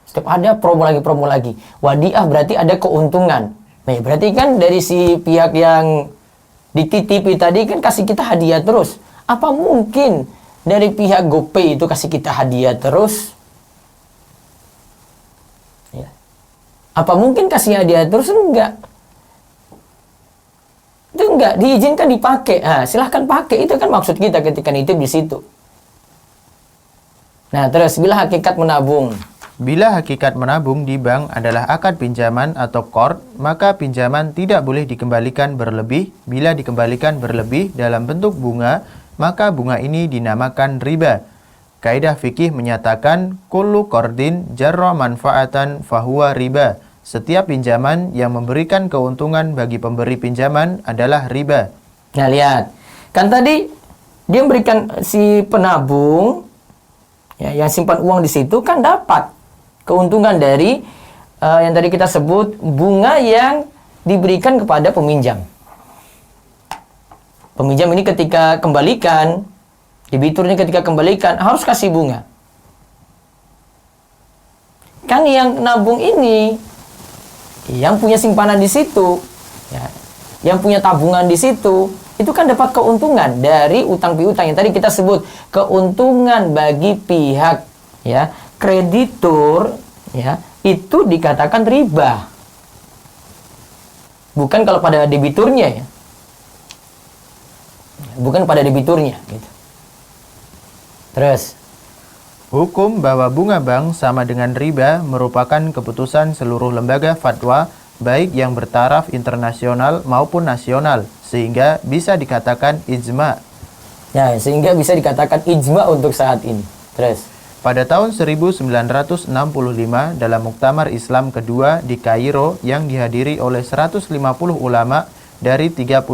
Setiap ada promo lagi. Wadiah berarti ada keuntungan. Nah, berarti kan dari si pihak yang dititipi tadi kan kasih kita hadiah terus. Apa mungkin dari pihak GoPay itu kasih kita hadiah terus? Apa mungkin kasih hadiah terus? Enggak. Itu enggak, diizinkan dipakai. Nah, silahkan pakai. Itu kan maksud kita ketika nitip di situ. Nah, terus bila hakikat menabung. Bila hakikat menabung di bank adalah akad pinjaman atau qard, maka pinjaman tidak boleh dikembalikan berlebih. Bila dikembalikan berlebih dalam bentuk bunga, maka bunga ini dinamakan riba. Kaidah fikih menyatakan kullu qardin jarra manfaatan fahuwa riba. Setiap pinjaman yang memberikan keuntungan bagi pemberi pinjaman adalah riba. Nah, lihat. Kan tadi dia memberikan si penabung ya, yang simpan uang di situ kan dapat keuntungan dari yang tadi kita sebut bunga yang diberikan kepada peminjam. Peminjam ini ketika kembalikan, debiturnya ketika kembalikan harus kasih bunga. Kan yang nabung ini, yang punya simpanan di situ, ya, yang punya tabungan di situ, itu kan dapat keuntungan dari utang piutang yang tadi kita sebut, keuntungan bagi pihak ya kreditur, ya itu dikatakan riba. Bukan kalau pada debiturnya ya, bukan pada debiturnya. Gitu. Terus. Hukum bahwa bunga bank sama dengan riba merupakan keputusan seluruh lembaga fatwa, baik yang bertaraf internasional maupun nasional, sehingga bisa dikatakan ijma. Ya, sehingga bisa dikatakan ijma untuk saat ini. Terus. Pada tahun 1965 dalam Muktamar Islam kedua di Kairo yang dihadiri oleh 150 ulama, dari 35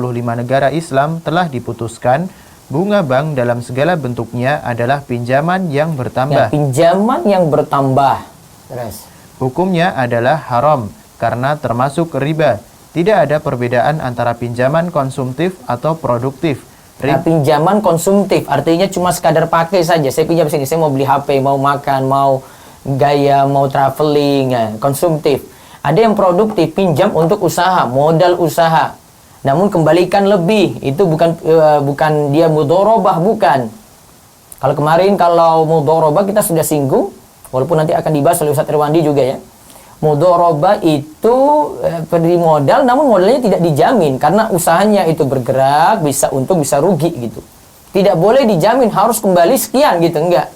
negara Islam telah diputuskan bunga bank dalam segala bentuknya adalah pinjaman yang Ya, bertambah. pinjaman yang bertambah. Terus. Hukumnya adalah haram karena termasuk riba. Tidak ada perbedaan antara pinjaman konsumtif atau produktif. Nah, pinjaman konsumtif artinya cuma sekadar pakai saja. Saya pinjam sini, saya mau beli HP, mau makan, mau gaya, mau traveling, ya, konsumtif. Ada yang produktif, pinjam untuk usaha, modal usaha. Namun kembalikan lebih, itu bukan dia mudorobah, bukan. Kalau kemarin kalau mudorobah kita sudah singgung, walaupun nanti akan dibahas oleh Ustaz Irwandi juga ya. Mudorobah itu beri modal, namun modalnya tidak dijamin karena usahanya itu bergerak, bisa untung, bisa rugi gitu. Tidak boleh dijamin harus kembali sekian gitu, enggak.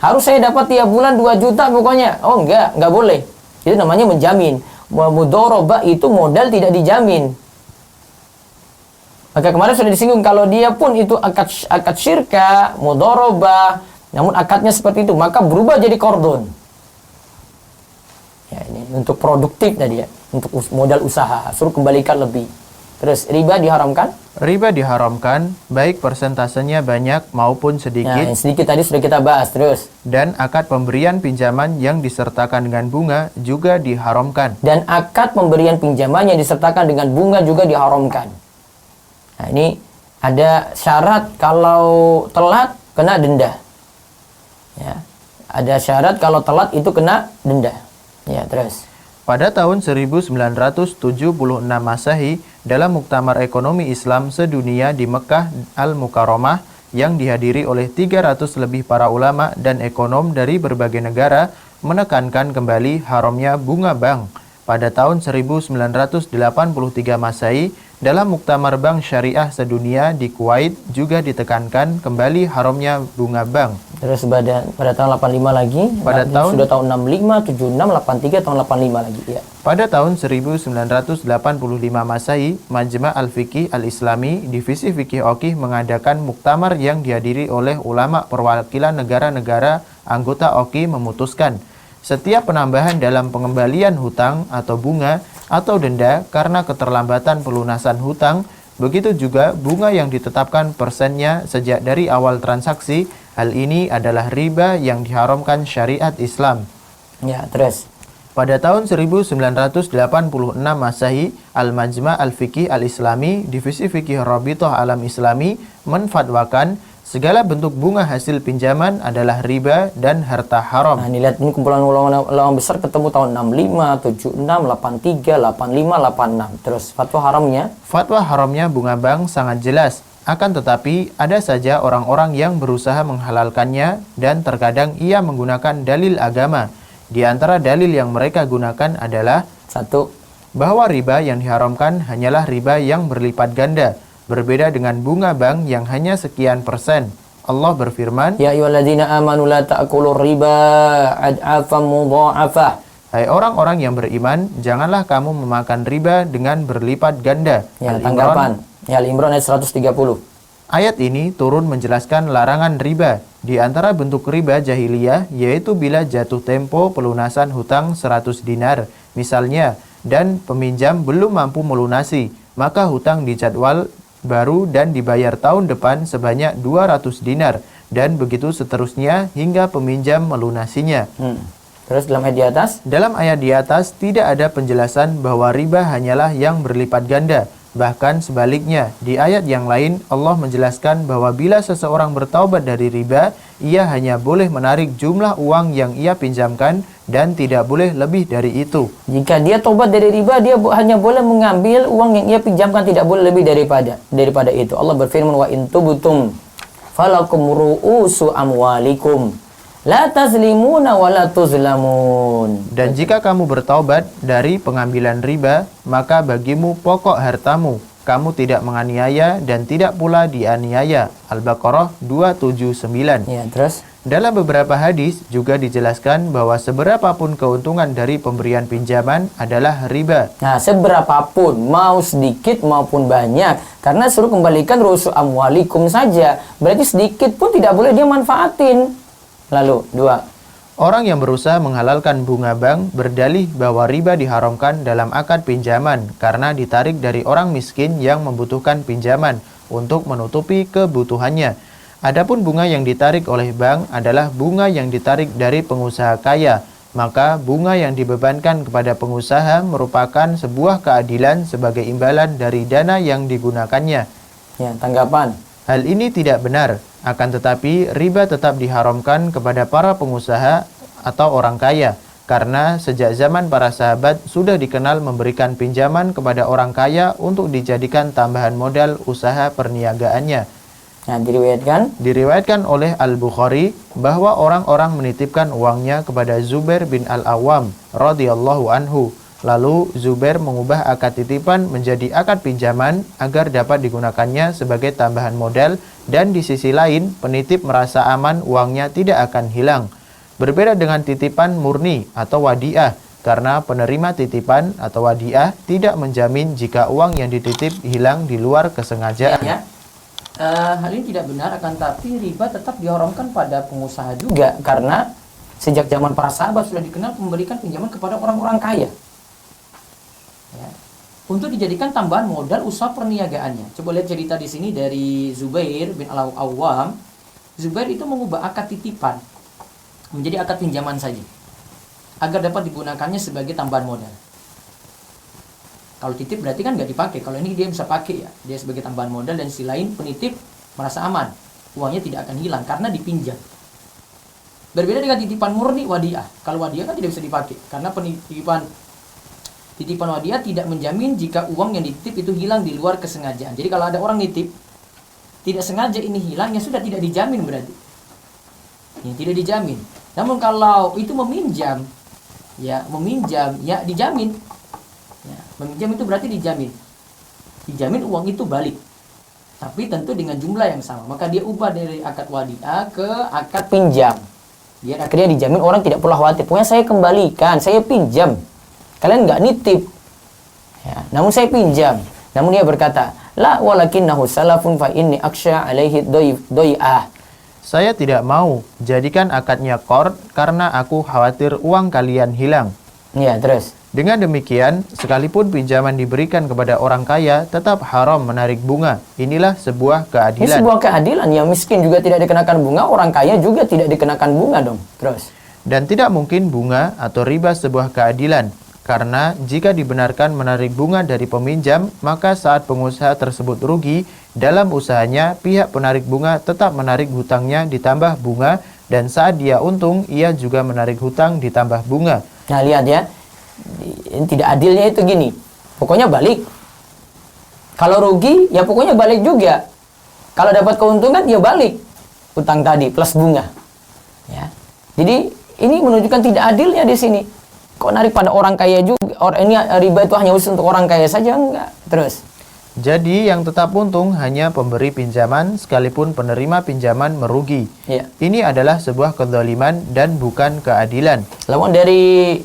Harus saya dapat tiap bulan 2 juta pokoknya. Oh enggak boleh. Itu namanya menjamin. Mudorobah itu modal tidak dijamin. Maka kemarin sudah disinggung kalau dia pun itu akad syirka, mudorobah, namun akadnya seperti itu, maka berubah jadi kordon. Ya, ini untuk produktif tadi ya, untuk modal usaha, suruh kembalikan lebih. Terus riba diharamkan? Riba diharamkan baik persentasenya banyak maupun sedikit. Nah, yang sedikit tadi sudah kita bahas. Terus Dan akad pemberian pinjaman yang disertakan dengan bunga juga diharamkan. dan akad pemberian pinjaman yang disertakan dengan bunga juga diharamkan. Nah, ini ada syarat kalau telat kena denda. Ya. Ada syarat kalau telat itu kena denda. Ya, terus. Pada tahun 1976 Masehi, dalam Muktamar Ekonomi Islam Sedunia di Mekah Al-Mukarramah yang dihadiri oleh 300 lebih para ulama dan ekonom dari berbagai negara, menekankan kembali haramnya bunga bank. Pada tahun 1983 Masehi, dalam Muktamar Bank Syariah Sedunia di Kuwait juga ditekankan kembali haramnya bunga bank. Terus pada tahun 85 lagi, sudah tahun 65, 76, 83, tahun 85 lagi ya. Pada tahun 1985 Masehi, Majma' Al-Fiqih Al-Islami, Divisi Fikih Oqih mengadakan muktamar yang dihadiri oleh ulama perwakilan negara-negara anggota Oqih memutuskan setiap penambahan dalam pengembalian hutang atau bunga atau denda karena keterlambatan pelunasan hutang, begitu juga bunga yang ditetapkan persennya sejak dari awal transaksi, hal ini adalah riba yang diharamkan syariat Islam. Ya, terus. Pada tahun 1986 Masehi, Al-Majma' Al-Fiqih Al-Islami, Divisi Fikih Rabithah Alam Islami, menfatwakan segala bentuk bunga hasil pinjaman adalah riba dan harta haram. Nah, ini lihat ini kumpulan ulama besar ketemu tahun 65, 76, 83, 85, 86. Terus fatwa haramnya? Fatwa haramnya bunga bank sangat jelas. Akan tetapi ada saja orang-orang yang berusaha menghalalkannya dan terkadang ia menggunakan dalil agama. Di antara dalil yang mereka gunakan adalah 1. bahwa riba yang diharamkan hanyalah riba yang berlipat ganda, berbeda dengan bunga bank yang hanya sekian persen. Allah berfirman, Ya ayyuhalladzina amanu la ta'kulur riba ad'afan mudha'afah. hai orang-orang yang beriman, janganlah kamu memakan riba dengan berlipat ganda. Ya, Al-Imran. tanggapan. Ya, Al-Imran ayat 130. Ayat ini turun menjelaskan larangan riba. Di antara bentuk riba jahiliyah, yaitu bila jatuh tempo pelunasan hutang 100 dinar, misalnya, dan peminjam belum mampu melunasi, maka hutang dijadwal baru dan dibayar tahun depan sebanyak 200 dinar, dan begitu seterusnya hingga peminjam melunasinya. Terus dalam ayat di atas? Dalam ayat di atas tidak ada penjelasan bahwa riba hanyalah yang berlipat ganda. Bahkan sebaliknya, di ayat yang lain Allah menjelaskan bahwa bila seseorang bertaubat dari riba, ia hanya boleh menarik jumlah uang yang ia pinjamkan dan tidak boleh lebih dari itu. Jika dia tobat dari riba, dia hanya boleh mengambil uang yang ia pinjamkan, tidak boleh lebih daripada itu. Allah berfirman, wa in tubtum falakum ru'usu amwalikum la tazlimuna wa la tuzlamun. Dan jika kamu bertaubat dari pengambilan riba, maka bagimu pokok hartamu. Kamu tidak menganiaya dan tidak pula dianiaya. Al-Baqarah 279. Ya, terus? Dalam beberapa hadis juga dijelaskan bahwa seberapapun keuntungan dari pemberian pinjaman adalah riba. Nah, seberapapun, mau sedikit maupun banyak, karena suruh kembalikan ru'usu amwalikum saja. Berarti sedikit pun tidak boleh dia manfaatin. Lalu, 2. Orang yang berusaha menghalalkan bunga bank berdalih bahwa riba diharamkan dalam akad pinjaman karena ditarik dari orang miskin yang membutuhkan pinjaman untuk menutupi kebutuhannya. Adapun bunga yang ditarik oleh bank adalah bunga yang ditarik dari pengusaha kaya, maka bunga yang dibebankan kepada pengusaha merupakan sebuah keadilan sebagai imbalan dari dana yang digunakannya. Ya, tanggapan. Hal ini tidak benar, akan tetapi riba tetap diharamkan kepada para pengusaha atau orang kaya, karena sejak zaman para sahabat sudah dikenal memberikan pinjaman kepada orang kaya untuk dijadikan tambahan modal usaha perniagaannya. Nah, Diriwayatkan oleh Al-Bukhari bahwa orang-orang menitipkan uangnya kepada Zubair bin Al-Awwam radhiyallahu anhu. Lalu Zubair mengubah akad titipan menjadi akad pinjaman agar dapat digunakannya sebagai tambahan modal, dan di sisi lain penitip merasa aman uangnya tidak akan hilang. Berbeda dengan titipan murni atau wadiah, karena penerima titipan atau wadiah tidak menjamin jika uang yang dititip hilang di luar kesengajaan. Ya. Hal ini tidak benar, akan tapi riba tetap diharamkan pada pengusaha juga, karena sejak zaman para sahabat sudah dikenal memberikan pinjaman kepada orang-orang kaya. Ya. Untuk dijadikan tambahan modal usaha perniagaannya. Coba lihat cerita di sini dari Zubair bin Al-Awwam. Zubair itu mengubah akad titipan menjadi akad pinjaman saja, agar dapat digunakannya sebagai tambahan modal. Kalau titip berarti kan nggak dipakai. Kalau ini dia bisa pakai ya, dia sebagai tambahan modal, dan sisi lain penitip merasa aman, uangnya tidak akan hilang karena dipinjam. Berbeda dengan titipan murni wadiah. Kalau wadiah kan tidak bisa dipakai, karena titipan wadiah tidak menjamin jika uang yang dititip itu hilang di luar kesengajaan. Jadi kalau ada orang nitip tidak sengaja ini hilang, ya sudah tidak dijamin berarti. Ya, tidak dijamin. Namun kalau itu meminjam ya dijamin. Ya, meminjam itu berarti dijamin. Dijamin uang itu balik. Tapi tentu dengan jumlah yang sama. Maka dia ubah dari akad wadiah ke akad pinjam. Biar akhirnya dijamin, orang tidak perlu khawatir. Pokoknya saya kembalikan, saya pinjam. Kalian nggak nitip, ya, namun saya pinjam. Namun dia berkata, la walakinnahu salafun fa inni aksha alaihi doi'ah. Saya tidak mau jadikan akadnya qard karena aku khawatir uang kalian hilang. Ya, terus. Dengan demikian, sekalipun pinjaman diberikan kepada orang kaya, tetap haram menarik bunga. Inilah sebuah keadilan. Ini sebuah keadilan. Yang miskin juga tidak dikenakan bunga, orang kaya juga tidak dikenakan bunga dong. Terus. Dan tidak mungkin bunga atau riba sebuah keadilan. Karena jika dibenarkan menarik bunga dari peminjam, maka saat pengusaha tersebut rugi dalam usahanya, pihak penarik bunga tetap menarik hutangnya ditambah bunga, dan saat dia untung, ia juga menarik hutang ditambah bunga. Nah, lihat ya, tidak adilnya itu gini, pokoknya balik. Kalau rugi, ya pokoknya balik juga. Kalau dapat keuntungan, ya balik hutang tadi plus bunga. Ya, jadi ini menunjukkan tidak adilnya di sini. Kok narik pada orang kaya juga? Ini riba itu hanya khusus untuk orang kaya saja? Enggak. Terus. Jadi yang tetap untung hanya pemberi pinjaman, sekalipun penerima pinjaman merugi. Ya. Ini adalah sebuah kezaliman dan bukan keadilan. Lawan dari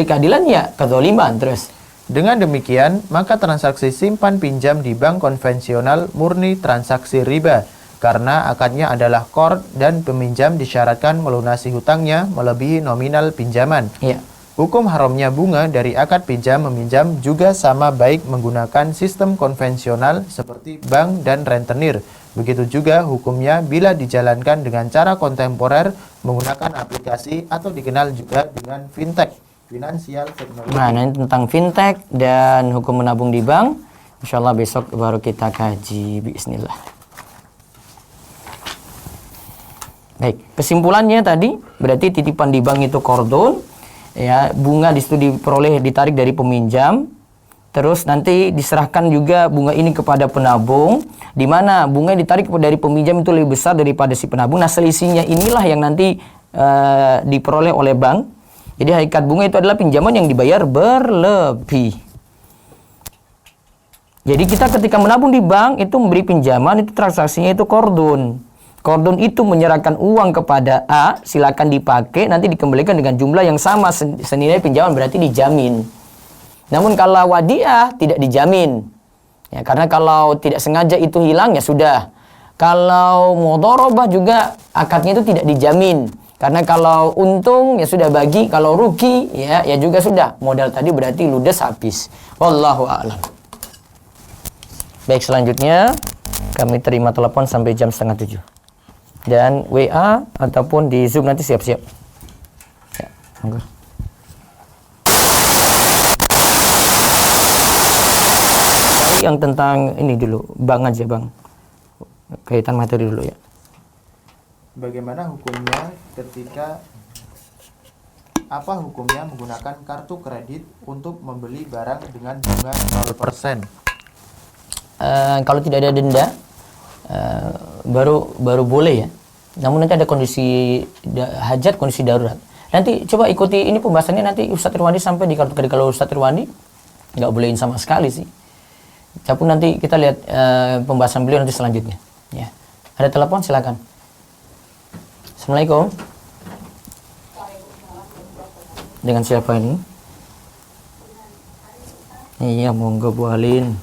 keadilan ya kezaliman. Terus. Dengan demikian, maka transaksi simpan pinjam di bank konvensional murni transaksi riba. Karena akadnya adalah qard dan peminjam disyaratkan melunasi hutangnya melebihi nominal pinjaman. Ya. Hukum haramnya bunga dari akad pinjam meminjam juga sama baik menggunakan sistem konvensional seperti bank dan rentenir. Begitu juga hukumnya bila dijalankan dengan cara kontemporer menggunakan aplikasi atau dikenal juga dengan fintech, finansial teknologi. Nah, ini tentang fintech dan hukum menabung di bank. Insyaallah besok baru kita kaji. Bismillah. Baik, kesimpulannya tadi berarti titipan di bank itu qardun, ya, bunga di situ ditarik dari peminjam, terus nanti diserahkan juga bunga ini kepada penabung, di mana bunga yang ditarik dari peminjam itu lebih besar daripada si penabung. Nah, selisihnya inilah yang nanti diperoleh oleh bank. Jadi hakikat bunga itu adalah pinjaman yang dibayar berlebih. Jadi kita ketika menabung di bank itu memberi pinjaman, itu transaksinya itu qardun. Qardun itu menyerahkan uang kepada A, silakan dipakai, nanti dikembalikan dengan jumlah yang sama senilai pinjaman, berarti dijamin. Namun kalau wadiah tidak dijamin. Ya, karena kalau tidak sengaja itu hilang ya sudah. Kalau mudharabah juga akadnya itu tidak dijamin. Karena kalau untung ya sudah bagi, kalau rugi ya juga sudah. Modal tadi berarti ludes habis. Wallahu a'lam. Baik, selanjutnya kami terima telepon sampai jam 6:30. Dan WA ataupun di Zoom nanti siap-siap. Ya, monggo. Yang tentang ini dulu, Bang aja Bang. Kaitan materi dulu ya. Bagaimana hukumnya menggunakan kartu kredit untuk membeli barang dengan bunga 0%? Kalau tidak ada denda, baru boleh ya. Namun nanti ada kondisi hajat, kondisi darurat. Nanti coba ikuti ini pembahasannya nanti Ustadz Irwandi sampai di kartu kredit. Kalau Ustadz Irwandi nggak bolehin sama sekali sih. Tapi nanti kita lihat pembahasan beliau nanti selanjutnya. Ya. Ada telepon, silakan. Assalamualaikum. Dengan siapa ini? Iya, monggo Bu Alin.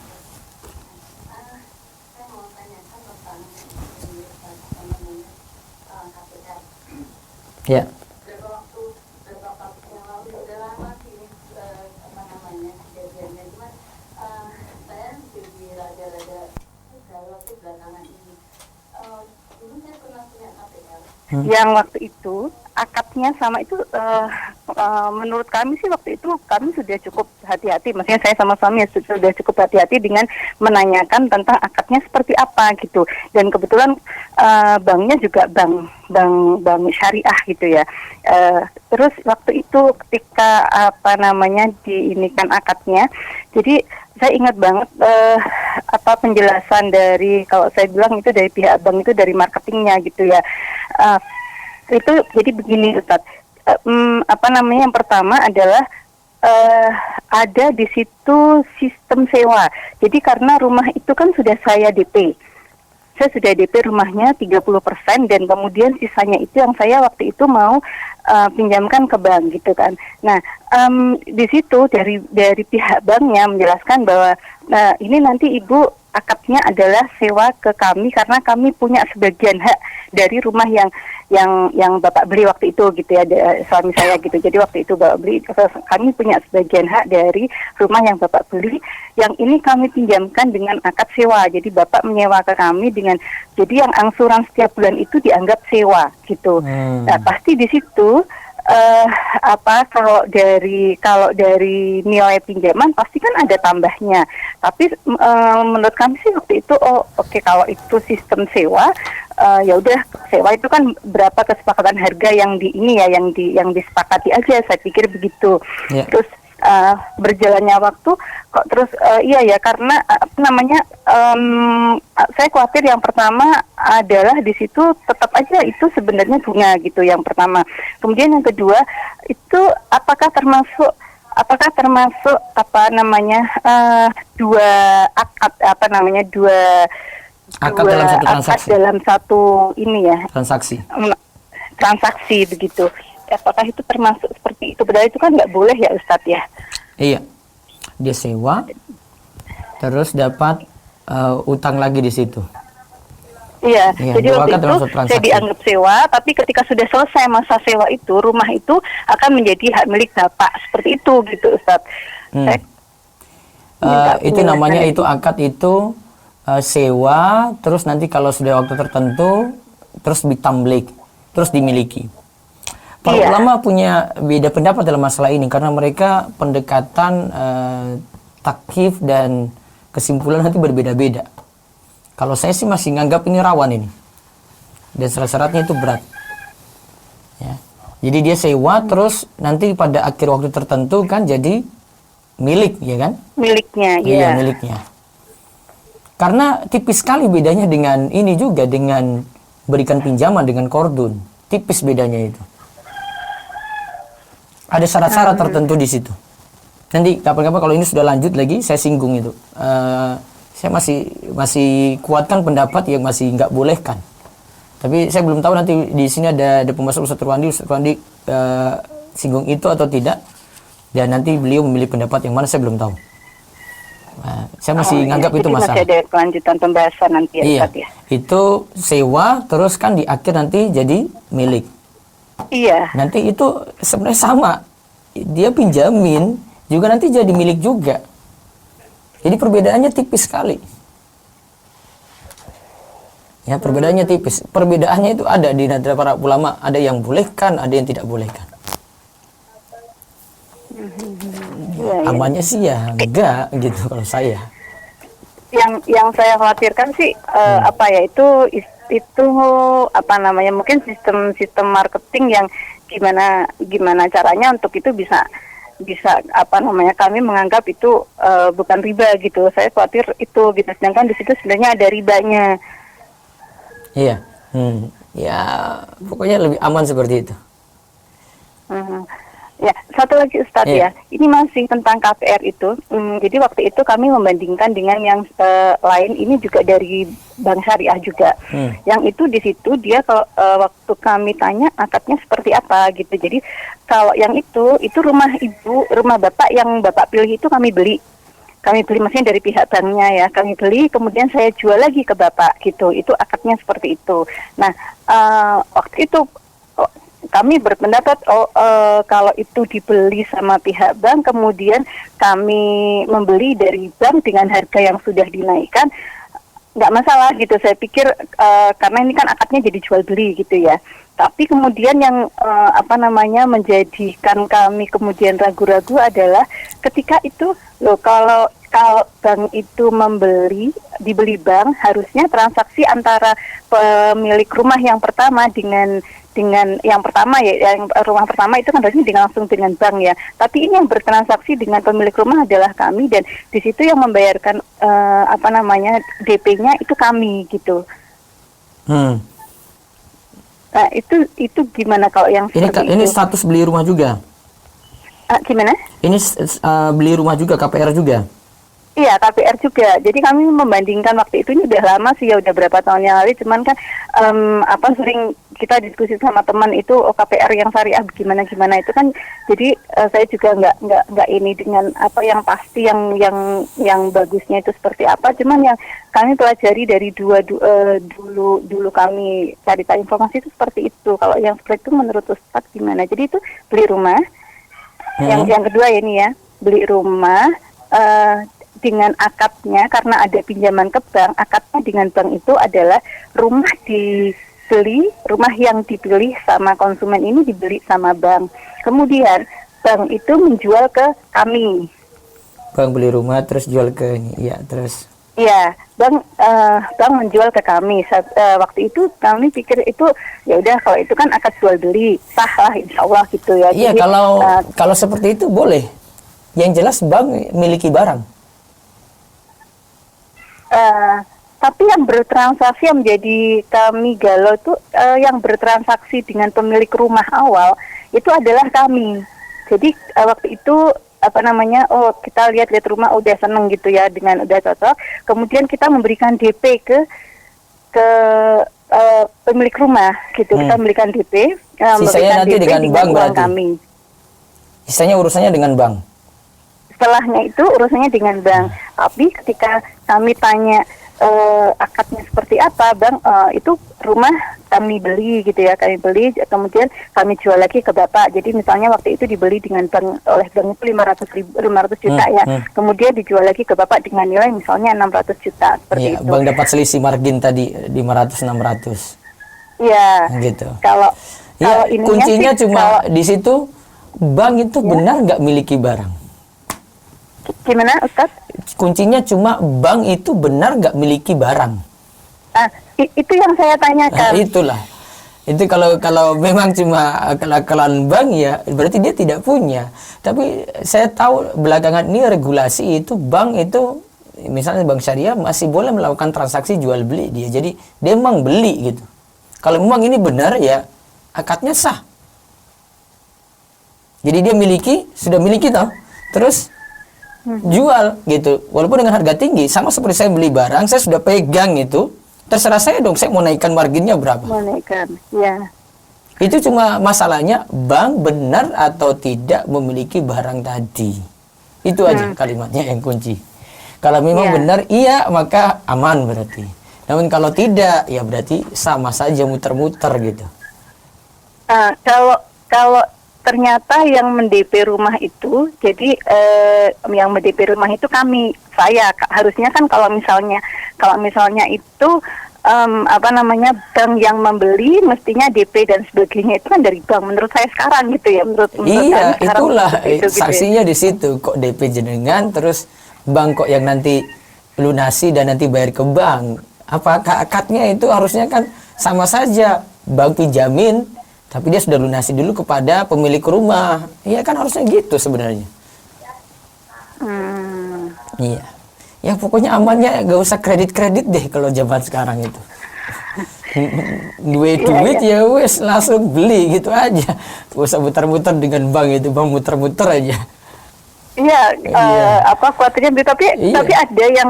Ya. Yang waktu itu akadnya sama itu menurut kami sih waktu itu kami sudah cukup hati-hati, maksudnya saya sama suami sudah cukup hati-hati dengan menanyakan tentang akadnya seperti apa gitu. Dan kebetulan banknya juga bank syariah gitu ya. Terus waktu itu ketika diinikan akadnya, jadi saya ingat banget penjelasan dari, kalau saya bilang itu dari pihak bank itu, dari marketingnya gitu ya. Itu jadi begini Ustadz, yang pertama adalah ada di situ sistem sewa. Jadi karena rumah itu kan sudah saya DP. Saya sudah DP rumahnya 30% dan kemudian sisanya itu yang saya waktu itu mau pinjamkan ke bank gitu kan. Nah, di situ dari pihak banknya menjelaskan bahwa ini nanti Ibu akadnya adalah sewa ke kami karena kami punya sebagian hak dari rumah yang Bapak beli waktu itu gitu ya, suami saya gitu. Jadi waktu itu Bapak beli, kami punya sebagian hak dari rumah yang Bapak beli, yang ini kami pinjamkan dengan akad sewa. Jadi Bapak menyewa ke kami dengan, jadi yang angsuran setiap bulan itu dianggap sewa gitu. Nah, pasti di situ kalau dari nilai pinjaman pasti kan ada tambahnya. Tapi menurut kami sih waktu itu oke, kalau itu sistem sewa, ya udah, sewa itu kan berapa kesepakatan harga yang yang disepakati aja, saya pikir begitu. Yeah. Terus berjalannya waktu kok terus karena saya khawatir yang pertama adalah di situ tetap aja itu sebenarnya bunga gitu yang pertama. Kemudian yang kedua itu apakah termasuk dua akad dalam satu ini ya, transaksi begitu. Apakah itu termasuk seperti itu? Padahal itu kan nggak boleh ya Ustadz ya? Iya, dia sewa, terus dapat utang lagi di situ. Iya, jadi waktu itu saya dianggap sewa, tapi ketika sudah selesai masa sewa itu, rumah itu akan menjadi hak milik Bapak, seperti itu gitu Ustadz. Itu namanya itu akad itu sewa, terus nanti kalau sudah waktu tertentu, terus ditamlik, terus dimiliki. Para ulama punya beda pendapat dalam masalah ini karena mereka pendekatan takyif dan kesimpulan nanti berbeda-beda. Kalau saya sih masih nganggap ini rawan ini. Dan syarat-syaratnya itu berat. Ya. Jadi dia sewa terus nanti pada akhir waktu tertentu kan jadi milik, ya kan? Miliknya, iya. Iya, miliknya. Karena tipis sekali bedanya dengan ini juga, dengan berikan pinjaman dengan kordun. Tipis bedanya itu. Ada syarat-syarat tertentu di situ. Nanti kapan-kapan kalau ini sudah lanjut lagi, saya singgung itu. Saya masih kuatkan pendapat yang masih nggak bolehkan. Tapi saya belum tahu nanti di sini ada pembahasan Ustadz Irwandi singgung itu atau tidak. Dan nanti beliau memilih pendapat yang mana saya belum tahu. Saya masih nganggap itu masalah. Masih ada kelanjutan pembahasan nanti ya, iya, Ustadz ya. Itu sewa terus kan di akhir nanti jadi milik. Iya. Nanti itu sebenarnya sama. Dia pinjamin juga nanti jadi milik juga. Jadi perbedaannya tipis sekali. Ya, perbedaannya tipis. Perbedaannya itu ada di antara para ulama. Ada yang bolehkan, ada yang tidak bolehkan. Iya, iya. Amannya sih ya enggak gitu kalau saya. Yang saya khawatirkan sih apa ya itu apa namanya, mungkin sistem marketing yang gimana caranya untuk itu bisa apa namanya, kami menganggap itu bukan riba gitu. Saya khawatir itu gitu, sedangkan di situ sebenarnya ada ribanya. Iya. Ya pokoknya lebih aman seperti itu. Ya, satu lagi Ustadz Iya. ya, ini masih tentang KPR itu. Jadi waktu itu kami membandingkan dengan yang lain, ini juga dari Bank Syariah juga. Yang itu di situ dia kalau waktu kami tanya akadnya seperti apa gitu. Jadi kalau yang itu rumah ibu, rumah bapak yang bapak pilih itu kami beli. Kami beli maksudnya dari pihak banknya ya, kami beli kemudian saya jual lagi ke bapak gitu. Itu akadnya seperti itu. Nah, waktu itu kami berpendapat kalau itu dibeli sama pihak bank, kemudian kami membeli dari bank dengan harga yang sudah dinaikkan, nggak masalah gitu. Saya pikir karena ini kan akadnya jadi jual beli gitu ya. Tapi kemudian yang apa namanya menjadikan kami kemudian ragu-ragu adalah ketika itu loh, kalau bank itu dibeli bank, harusnya transaksi antara pemilik rumah yang pertama dengan yang pertama ya, yang rumah pertama itu kan harusnya langsung dengan bank ya. Tapi ini yang bertransaksi dengan pemilik rumah adalah kami, dan di situ yang membayarkan apa namanya DP-nya itu kami gitu. Nah, itu gimana kalau yang seperti Ini itu? status beli rumah juga. Gimana? Ini beli rumah juga, KPR juga. Iya, KPR juga. Jadi kami membandingkan waktu itu, ini udah lama sih ya, udah berapa tahun yang lalu. Cuman kan sering kita diskusi sama teman itu, KPR yang syariah gimana itu kan. Jadi saya juga nggak ini dengan apa yang pasti yang bagusnya itu seperti apa. Cuman yang kami pelajari dari dulu kami cari tahu informasi itu seperti itu. Kalau yang seperti itu menurut Ustadz gimana? Jadi itu beli rumah. Yang kedua ini ya, beli rumah dengan akadnya, karena ada pinjaman ke bank, akadnya dengan bank itu adalah rumah yang dibeli sama konsumen ini dibeli sama bank. Kemudian bank itu menjual ke kami. Bank beli rumah terus jual ke ini, ya terus. Iya, bank menjual ke kami. Waktu itu kami pikir itu ya udah, kalau itu kan akad jual beli, sah lah insya Allah gitu ya. Iya, jadi, kalau seperti itu boleh. Yang jelas bank miliki barang. Tapi yang bertransaksi yang menjadi kami galau itu yang bertransaksi dengan pemilik rumah awal itu adalah kami. Jadi waktu itu apa namanya, kita lihat rumah udah seneng gitu ya, dengan udah cocok, kemudian kita memberikan DP ke pemilik rumah gitu. Kita memberikan DP, sisanya nanti DP dengan bank uang berarti. kami. Sisanya urusannya dengan bank. Setelahnya itu urusannya dengan bank. Tapi ketika kami tanya akadnya seperti apa, bang, itu rumah kami beli gitu ya, kami beli, kemudian kami jual lagi ke bapak. Jadi misalnya waktu itu dibeli dengan bank, oleh bank itu 500 juta ya, kemudian dijual lagi ke bapak dengan nilai misalnya 600 juta seperti Ya, itu. bank dapat selisih margin tadi 500-600. Iya. Gitu. Kalau Ya, ininya kuncinya sih, cuma di situ, bank itu benar nggak miliki barang. Gimana Ustadz? Kuncinya cuma bank itu benar nggak miliki barang. Itu yang saya tanyakan. Nah, itulah. Itu kalau memang cuma akal-akalan bank ya berarti dia tidak punya. Tapi saya tahu belakangan ini regulasi itu bank itu, misalnya bank syariah masih boleh melakukan transaksi jual beli dia. Jadi dia memang beli gitu. Kalau memang ini benar ya akadnya sah. Jadi dia sudah miliki toh. Terus jual gitu, walaupun dengan harga tinggi, sama seperti saya beli barang, saya sudah pegang itu, terserah saya dong, saya mau naikkan marginnya berapa. Mau naikkan, ya. Itu cuma masalahnya bank benar atau tidak memiliki barang tadi. Itu aja kalimatnya yang kunci. Kalau memang benar, iya maka aman berarti. Namun kalau tidak, ya berarti sama saja muter-muter gitu. Kalau kalau ternyata yang mendp rumah itu, jadi yang mendp rumah itu saya harusnya kan kalau misalnya itu apa namanya, bank yang membeli mestinya DP dan sebagainya itu kan dari bank, menurut saya sekarang gitu ya, menurut Iya, kami sekarang itulah seperti itu, gitu ya. saksinya di situ. Kok DP jenengan terus bank kok yang nanti lunasi dan nanti bayar ke bank? Apakah akadnya itu harusnya kan sama saja, bank pinjamin tapi dia sudah lunasi dulu kepada pemilik rumah. Iya kan harusnya gitu sebenarnya. Iya. Ya pokoknya amannya gak usah kredit-kredit deh kalau zaman sekarang itu. Duit ya wes langsung beli gitu aja. Gak usah muter-muter dengan bank itu, bank muter-muter aja. Iya, khawatirnya tapi ada yang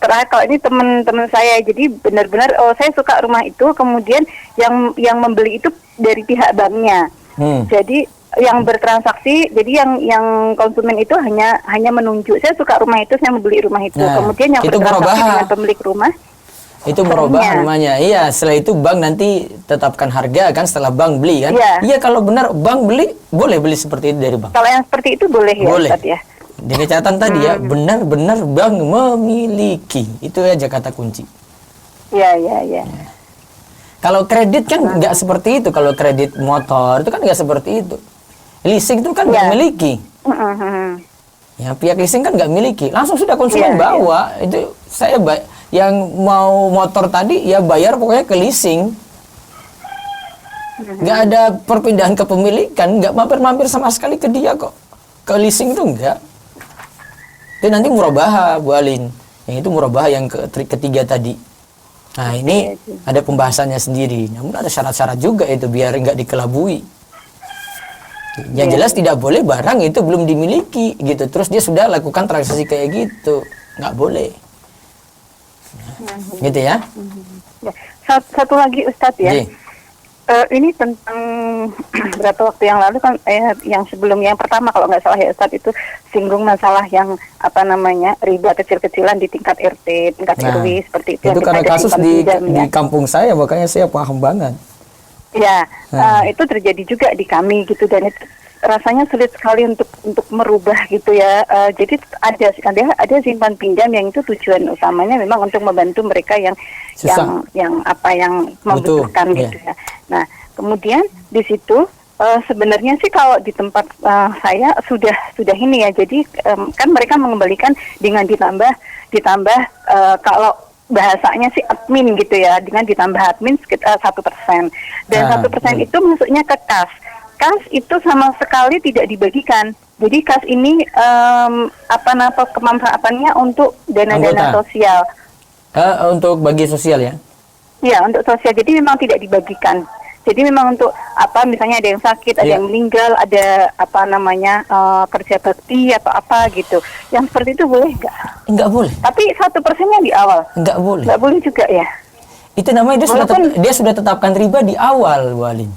terakhir, kalau ini teman-teman saya, jadi benar-benar saya suka rumah itu, kemudian yang membeli itu dari pihak banknya. Jadi yang bertransaksi, jadi yang konsumen itu hanya menunjuk saya suka rumah itu, saya membeli rumah itu. Nah, kemudian yang bertransaksi dengan pemilik rumah itu merubah namanya. Iya, setelah itu bank nanti tetapkan harga kan setelah bank beli kan. Iya, kalau benar bank beli, boleh beli seperti itu dari bank. Kalau yang seperti itu boleh ya, boleh. Ustaz ya. Dengan catatan tadi ya, benar-benar bank memiliki. Itu aja kata kunci. Iya. Kalau kredit kan nggak seperti itu. Kalau kredit motor itu kan nggak seperti itu. Leasing itu kan nggak miliki. Ya, pihak leasing kan nggak miliki. Langsung sudah konsumen bawa. Itu saya yang mau motor tadi ya bayar pokoknya ke leasing. Nggak ada perpindahan kepemilikan, nggak mampir-mampir sama sekali ke dia kok. Ke leasing itu enggak. Itu nanti murabahah, Bu Alin. Yang itu murabahah yang ketiga tadi. Nah ini ada pembahasannya sendiri. Namun ada syarat-syarat juga itu biar nggak dikelabui. Yang jelas tidak boleh barang itu belum dimiliki gitu. Terus dia sudah lakukan transaksi kayak gitu, nggak boleh. Gitu ya. Satu lagi Ustadz ya. Ini tentang berapa waktu yang lalu kan yang sebelumnya, yang pertama kalau nggak salah ya Ustadz, itu singgung masalah yang apa namanya, riba kecil-kecilan di tingkat RT, tingkat RW seperti itu. Itu karena kasus di kampung saya, makanya saya paham banget. Ya, itu terjadi juga di kami gitu, dan itu rasanya sulit sekali untuk merubah gitu ya. Jadi ada simpan pinjam yang itu tujuan utamanya memang untuk membantu mereka yang membutuhkan gitu ya. Nah, kemudian di situ sebenarnya sih kalau di tempat saya sudah ini ya. Jadi kan mereka mengembalikan dengan ditambah kalau bahasanya sih admin gitu ya, dengan ditambah admin sekitar 1%, dan 1% itu masuknya ke kas. Kas itu sama sekali tidak dibagikan. Jadi kas ini kemanfaatannya untuk dana-dana sosial. Untuk bagi sosial ya? Iya, untuk sosial. Jadi memang tidak dibagikan. Jadi memang untuk misalnya ada yang sakit, ada yang meninggal, ada kerja bakti atau apa gitu. Yang seperti itu boleh nggak? Nggak boleh. Tapi 1%-nya di awal. Nggak boleh. Nggak boleh juga ya. Itu namanya dia sudah tetapkan riba di awal, Bu Alin.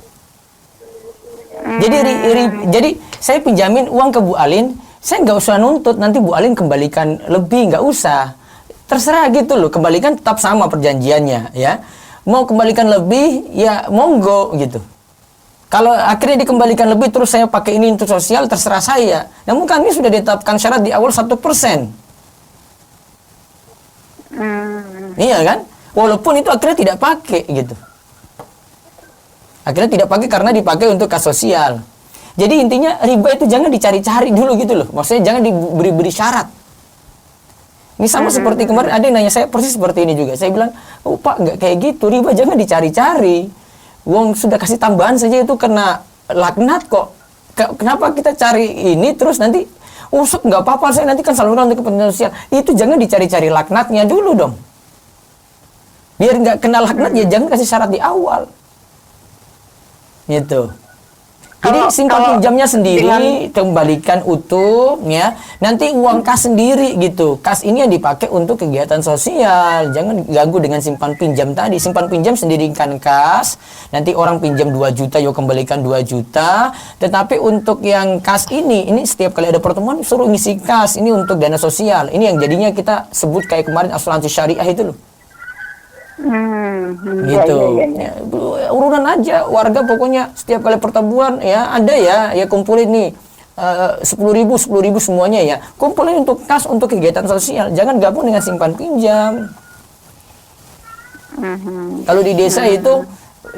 Jadi saya pinjamin uang ke Bu Alin, saya nggak usah nuntut nanti Bu Alin kembalikan lebih, nggak usah. Terserah gitu loh, kembalikan tetap sama perjanjiannya ya. Mau kembalikan lebih ya monggo gitu. Kalau akhirnya dikembalikan lebih terus saya pakai ini untuk sosial, terserah saya. Namun kami sudah ditetapkan syarat di awal 1%. Iya kan? Walaupun itu akhirnya tidak pakai gitu. Akhirnya tidak pakai karena dipakai untuk kas sosial. Jadi intinya riba itu jangan dicari-cari dulu gitu loh. Maksudnya jangan diberi syarat. Ini sama seperti kemarin ada yang nanya saya persis seperti ini juga. Saya bilang, oh Pak nggak kayak gitu, riba jangan dicari-cari. Wong sudah kasih tambahan saja itu kena laknat kok. Kenapa kita cari ini terus nanti, nggak apa-apa saya nanti kan salurkan untuk kepentingan sosial. Itu jangan dicari-cari laknatnya dulu dong. Biar nggak kena laknat ya jangan kasih syarat di awal. Gitu. Jadi simpan pinjamnya sendiri, kembalikan utuh ya. Nanti uang kas sendiri gitu. Kas ini yang dipakai untuk kegiatan sosial. Jangan ganggu dengan simpan pinjam tadi. Simpan pinjam sendirikan kas. Nanti orang pinjam 2 juta, yuk kembalikan 2 juta. Tetapi untuk yang kas ini setiap kali ada pertemuan suruh ngisi kas. Ini untuk dana sosial. Ini yang jadinya kita sebut kayak kemarin asuransi syariah itu loh. Gitu. Ya. Ya, urunan aja warga pokoknya setiap kali pertemuan ya ada ya kumpulin nih 10.000 semuanya ya kumpulin untuk kas untuk kegiatan sosial, jangan gabung dengan simpan pinjam. Kalau di desa itu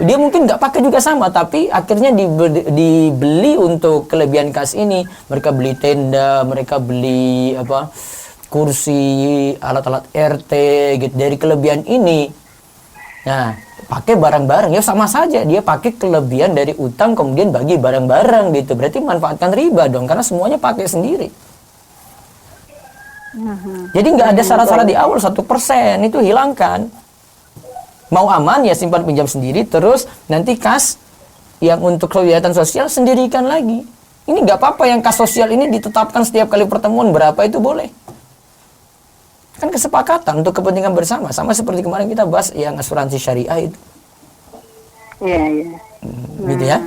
dia mungkin nggak pakai juga sama, tapi akhirnya dibeli untuk kelebihan kas ini. Mereka beli tenda, mereka beli apa kursi, alat-alat RT gitu dari kelebihan ini. Nah, pakai barang-barang ya sama saja, dia pakai kelebihan dari utang kemudian bagi barang-barang gitu. Berarti manfaatkan riba dong, karena semuanya pakai sendiri. Jadi nggak ada syarat-syarat di awal 1% itu hilangkan. Mau aman ya simpan pinjam sendiri, terus nanti kas yang untuk kegiatan sosial sendirikan lagi. Ini nggak apa-apa yang kas sosial ini ditetapkan setiap kali pertemuan berapa itu boleh. Kan kesepakatan untuk kepentingan bersama, sama seperti kemarin kita bahas yang asuransi syariah itu. Iya. Gitu ya.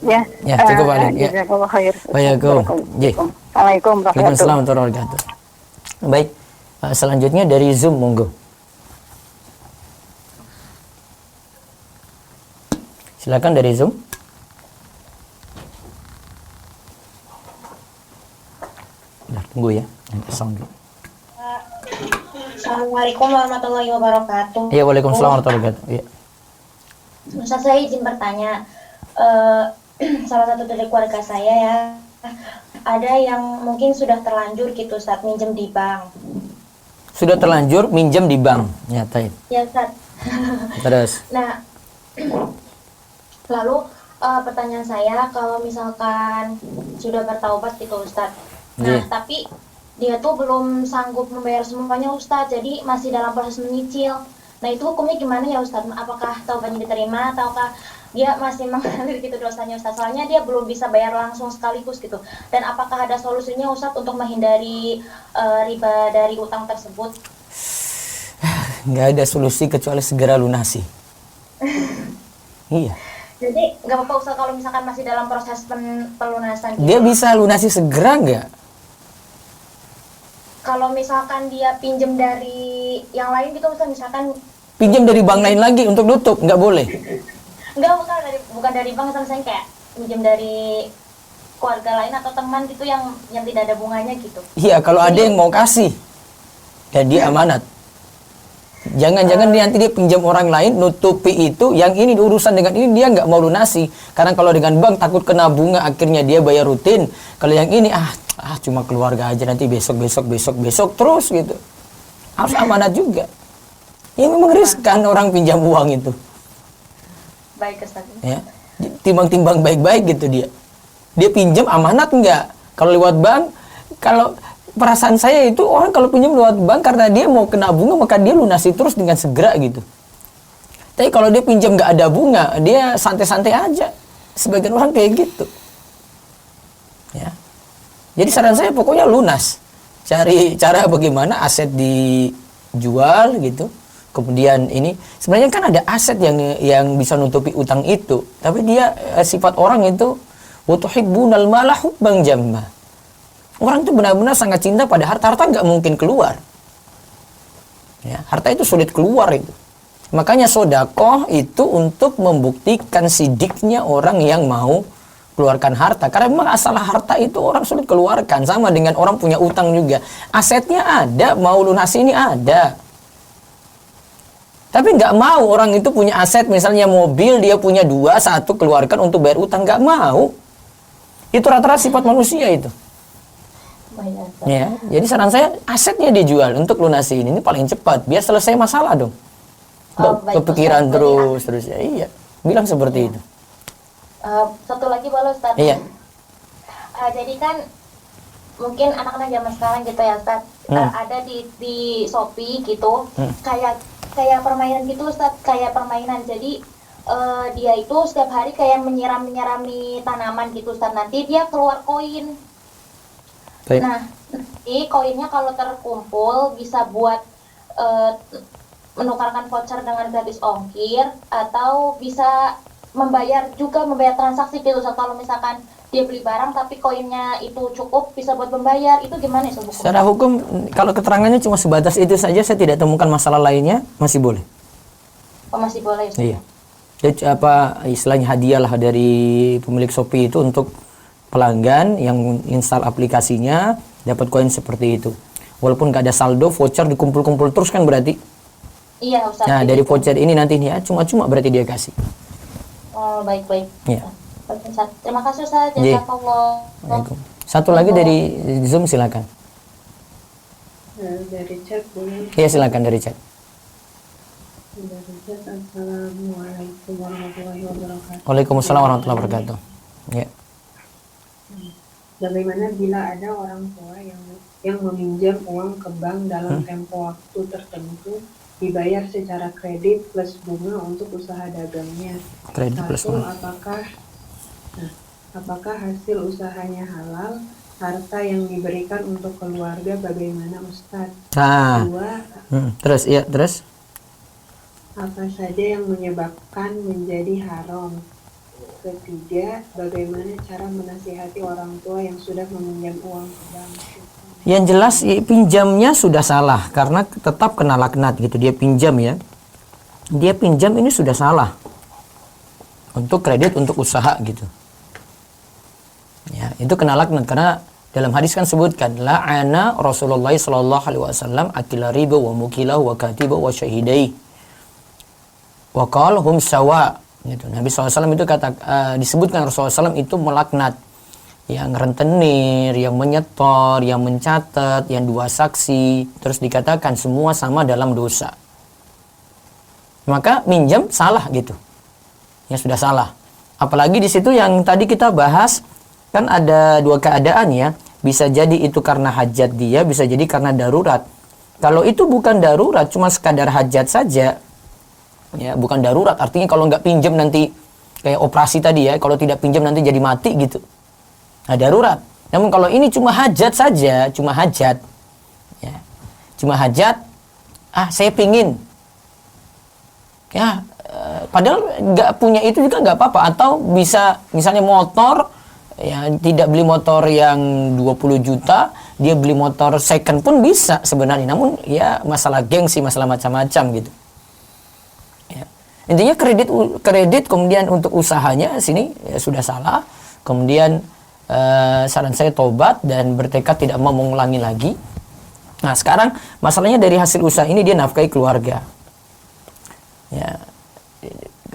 Ya. Ya, cukup Alim. Ya. Jazakallah khair. Waalaikumsalam. Assalamualaikum Waalaikumsalam warahmatullahi wabarakatuh. Baik, selanjutnya dari Zoom, monggo. Silakan dari Zoom. Bentar, tunggu ya. Nanti sound dulu. Assalamualaikum warahmatullahi wabarakatuh. Iya, waalaikumsalam warahmatullahi wabarakatuh. Iya. Ustaz, saya izin bertanya. Salah satu dari keluarga saya ya, ada yang mungkin sudah terlanjur gitu Ustaz minjem di bank. Sudah terlanjur minjem di bank. Nyatain. Ya Ustaz. Terus. Nah, lalu pertanyaan saya, kalau misalkan sudah bertaubat gitu Ustaz. Nah, Iya. tapi dia tuh belum sanggup membayar semuanya Ustaz, jadi masih dalam proses menyicil. Nah, itu hukumnya gimana ya Ustaz? Apakah taubatnya diterima ataukah dia masih mengalir gitu dosanya Ustaz? Soalnya dia belum bisa bayar langsung sekaligus gitu. Dan apakah ada solusinya Ustaz untuk menghindari riba dari utang tersebut? Nggak ada solusi kecuali segera lunasi. Iya. Jadi nggak apa-apa Ustaz kalau misalkan masih dalam proses pelunasan gitu. Dia bisa lunasi segera nggak? Kalau misalkan dia pinjem dari yang lain gitu Ustaz, misalkan Pinjam dari bank lain lagi untuk nutup, nggak boleh. enggak, bukan dari bank, misalnya kayak pinjem dari keluarga lain atau teman gitu yang tidak ada bunganya gitu. Iya, kalau ada yang mau kasih dan dia amanat. Jangan-jangan nanti dia pinjam orang lain, nutupi itu, yang ini urusan dengan ini dia nggak mau lunasi. Karena kalau dengan bank takut kena bunga, akhirnya dia bayar rutin. Kalau yang ini cuma keluarga aja, nanti besok terus gitu. Harus amanat juga. Ya memang riskan orang pinjam uang itu. Baik Ustaz. Ya, timbang-timbang baik-baik gitu dia. Dia pinjam amanat enggak? Kalau lewat bank, kalau perasaan saya itu orang kalau pinjam lewat bank karena dia mau kena bunga maka dia lunasi terus dengan segera gitu. Tapi kalau dia pinjam nggak ada bunga, dia santai-santai aja. Sebagian orang kayak gitu. Ya. Jadi saran saya pokoknya lunas. Cari cara bagaimana aset dijual gitu. Kemudian ini sebenarnya kan ada aset yang bisa nutupi utang itu, tapi dia sifat orang itu wa tuhibbunal mala hubban jamma. Orang itu benar-benar sangat cinta pada harta nggak mungkin keluar. Ya, harta itu sulit keluar itu. Makanya sodakoh itu untuk membuktikan sidiknya orang yang mau keluarkan harta. Karena memang asal harta itu orang sulit keluarkan. Sama dengan orang punya utang juga. Asetnya ada, mau lunasi ini ada. Tapi nggak mau orang itu punya aset, misalnya mobil dia punya 2, 1 keluarkan untuk bayar utang, nggak mau. Itu rata-rata sifat manusia itu. Ya, jadi saran saya asetnya dijual untuk lunasi ini paling cepat, biar selesai masalah dong. Kepikiran terus ya, iya. Bilang seperti itu. Satu lagi boleh Ustaz? Iya. Jadi kan mungkin anak-anak zaman sekarang gitu ya Ustaz, ada di Shopee gitu, kayak permainan gitu Ustaz, kayak permainan. Jadi dia itu setiap hari kayak menyirami tanaman gitu Ustaz, nanti dia keluar koin. Baik. Nah, nanti koinnya kalau terkumpul bisa buat menukarkan voucher dengan gratis ongkir, atau bisa membayar transaksi gitu Ustaz. Kalau misalkan dia beli barang tapi koinnya itu cukup bisa buat membayar, itu gimana ya hukum? Secara hukum kalau keterangannya cuma sebatas itu saja, saya tidak temukan masalah lainnya, masih boleh. Oh, masih boleh Ustaz? Iya. Jadi apa istilahnya hadiah lah dari pemilik Shopee itu untuk pelanggan yang install aplikasinya dapat koin seperti itu. Walaupun nggak ada saldo, voucher dikumpul-kumpul terus kan berarti. Iya Ustaz. Nah dari begitu. voucher ini nanti ya cuma-cuma berarti dia kasih. Oh, baik-baik. Iya. Baik, Ustaz. Terima kasih Ustaz. Iya. Jazakallah. Waalaikumsalam. Satu lagi dari Zoom silakan. Dari chat boleh. Iya silakan dari chat. Dari chat, Assalamualaikum warahmatullahi wabarakatuh. Waalaikumsalam warahmatullahi wabarakatuh. Ya. Bagaimana bila ada orang tua yang meminjam uang ke bank dalam tempo waktu tertentu, dibayar secara kredit plus bunga untuk usaha dagangnya? Kredit plus Satu, bunga. apakah hasil usahanya halal? Harta yang diberikan untuk keluarga bagaimana Ustadz? Nah, Dua, terus. apa saja yang menyebabkan menjadi haram? Ketiga, bagaimana cara menasihati orang tua yang sudah meminjam uang ke bank? Yang jelas pinjamnya sudah salah karena tetap kena laknat gitu. Dia pinjam ya. Dia pinjam ini sudah salah. Untuk kredit untuk usaha gitu. Ya, itu kena laknat karena dalam hadis kan sebutkan la'ana Rasulullah sallallahu alaihi wasallam akila riba wa mukilah wa katiba wa syahidai. Wa qala hum sawa. Gitu. Nabi SAW itu disebutkan Rasulullah SAW itu melaknat yang rentenir, yang menyetor, yang mencatat, yang dua saksi, terus dikatakan semua sama dalam dosa. Maka minjam salah gitu. Ya sudah salah. Apalagi di situ yang tadi kita bahas kan ada dua keadaan ya. Bisa jadi itu karena hajat dia, bisa jadi karena darurat. Kalau itu bukan darurat, cuma sekadar hajat saja, ya bukan darurat. Artinya kalau nggak pinjam nanti kayak operasi tadi ya, kalau tidak pinjam nanti jadi mati gitu. Nah darurat. Namun kalau ini cuma hajat saja, cuma hajat, ya, cuma hajat. Saya pingin, ya, padahal nggak punya itu juga nggak apa-apa. Atau bisa misalnya motor, ya tidak beli motor yang 20 juta, dia beli motor second pun bisa sebenarnya. Namun ya masalah gengsi, masalah macam-macam gitu. Intinya kredit kemudian untuk usahanya sini ya sudah salah. Kemudian saran saya tobat dan bertekad tidak mau mengulangi lagi. Nah sekarang masalahnya dari hasil usaha ini dia nafkahi keluarga. Ya,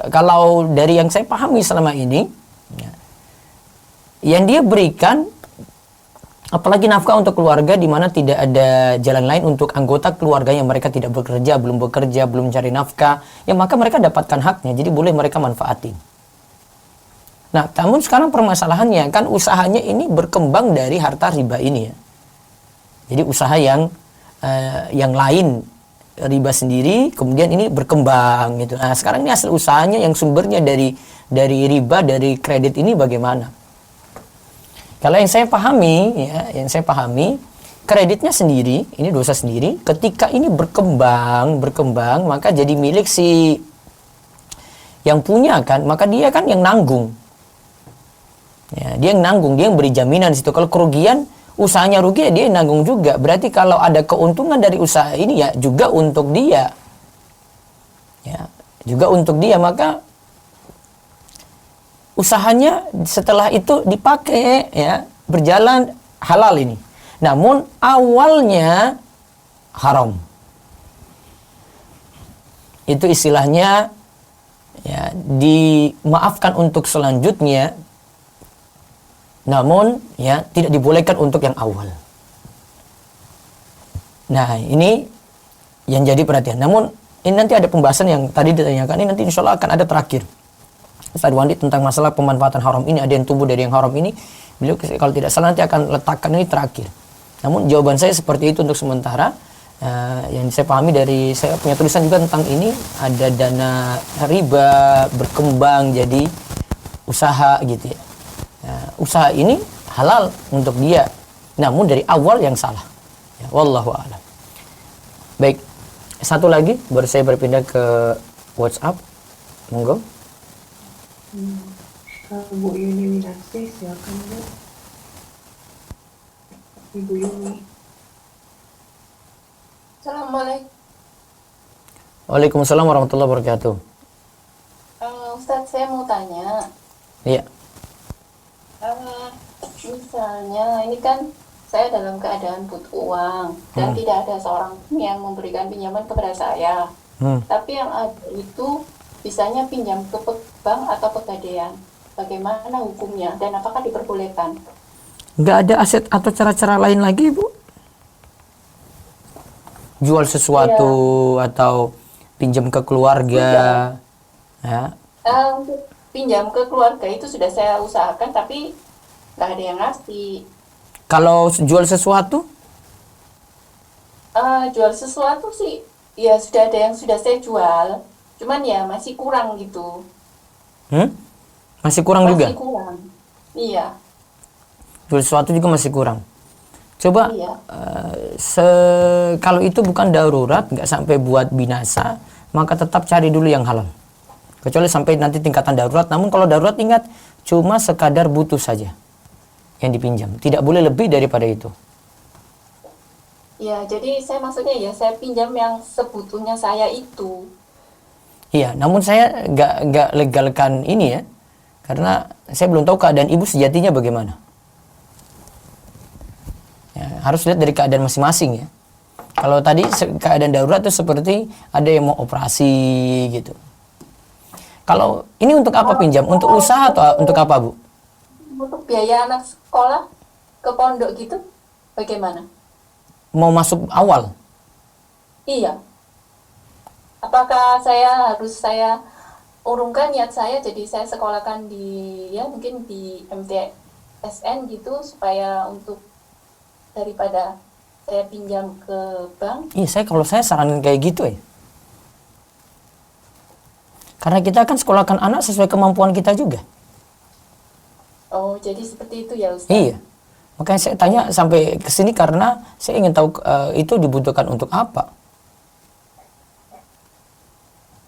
kalau dari yang saya pahami selama ini, ya, yang dia berikan apalagi nafkah untuk keluarga di mana tidak ada jalan lain untuk anggota keluarga yang mereka tidak bekerja, belum cari nafkah, ya maka mereka dapatkan haknya, jadi boleh mereka manfaatin. Nah, namun sekarang permasalahannya kan usahanya ini berkembang dari harta riba ini ya. Jadi usaha yang lain riba sendiri, kemudian ini berkembang gitu. Nah, sekarang ini hasil usahanya yang sumbernya dari riba, dari kredit ini bagaimana? Kalau yang saya pahami, kreditnya sendiri, ini dosa sendiri. Ketika ini berkembang, maka jadi milik si yang punya kan, maka dia kan yang nanggung. Ya, dia yang nanggung, dia yang beri jaminan di situ. Kalau kerugian, usahanya rugi, ya dia yang nanggung juga. Berarti kalau ada keuntungan dari usaha ini ya juga untuk dia. Ya, juga untuk dia, maka usahanya setelah itu dipakai ya berjalan halal ini. Namun awalnya haram. Itu istilahnya ya dimaafkan untuk selanjutnya. Namun ya tidak dibolehkan untuk yang awal. Nah, ini yang jadi perhatian. Namun ini nanti ada pembahasan yang tadi ditanyakan, ini nanti insya Allah akan ada terakhir. Ustaz Wandi tentang masalah pemanfaatan haram ini, ada yang tumbuh dari yang haram ini, beliau kalau tidak salah nanti akan letakkan ini terakhir. Namun jawaban saya seperti itu untuk sementara. Yang saya pahami dari saya punya tulisan juga tentang ini, ada dana riba berkembang jadi usaha gitu ya. Usaha ini halal untuk dia, namun dari awal yang salah. Ya, wallahu a'lam. Baik, satu lagi baru saya berpindah ke WhatsApp. Monggo. Bu Yuni Winarsi, silakan Bu. Ibu Yuni. Assalamualaikum. Waalaikumsalam warahmatullahi wabarakatuh. Ustadz, saya mau tanya, Iya. misalnya ini kan saya dalam keadaan butuh uang dan tidak ada seorang pun yang memberikan pinjaman kepada saya. Tapi yang ada itu bisanya pinjam ke bank atau pegadaian. Bagaimana hukumnya dan apakah diperbolehkan? Nggak ada aset atau cara-cara lain lagi, Bu? Jual sesuatu atau pinjam ke keluarga. Ya. Untuk pinjam ke keluarga itu sudah saya usahakan tapi nggak ada yang ngasih. Kalau jual sesuatu? Jual sesuatu sih ya sudah ada yang sudah saya jual, cuman ya masih kurang gitu. Masih kurang juga? Masih kurang. Iya. Jual sesuatu juga masih kurang. Coba Iya. kalau itu bukan darurat, nggak sampai buat binasa, maka tetap cari dulu yang halal. Kecuali sampai nanti tingkatan darurat. Namun kalau darurat ingat, cuma sekadar butuh saja yang dipinjam. Tidak boleh lebih daripada itu. Ya, jadi saya maksudnya ya saya pinjam yang sebutuhnya saya itu. Iya, namun saya nggak legalkan ini ya, karena saya belum tahu keadaan ibu sejatinya bagaimana. Ya, harus lihat dari keadaan masing-masing ya. Kalau tadi keadaan darurat itu seperti ada yang mau operasi gitu. Kalau ini untuk apa pinjam? Untuk usaha atau untuk apa, Bu? Untuk biaya anak sekolah ke pondok gitu, bagaimana? Mau masuk awal? Iya. Apakah saya urungkan niat saya jadi saya sekolahkan di ya mungkin di MTSN gitu supaya untuk daripada saya pinjam ke bank. Iya, kalau saya saranin kayak gitu ya. Karena kita akan sekolahkan anak sesuai kemampuan kita juga. Oh, jadi seperti itu ya, Ustaz? Iya. Makanya saya tanya sampai ke sini karena saya ingin tahu itu dibutuhkan untuk apa.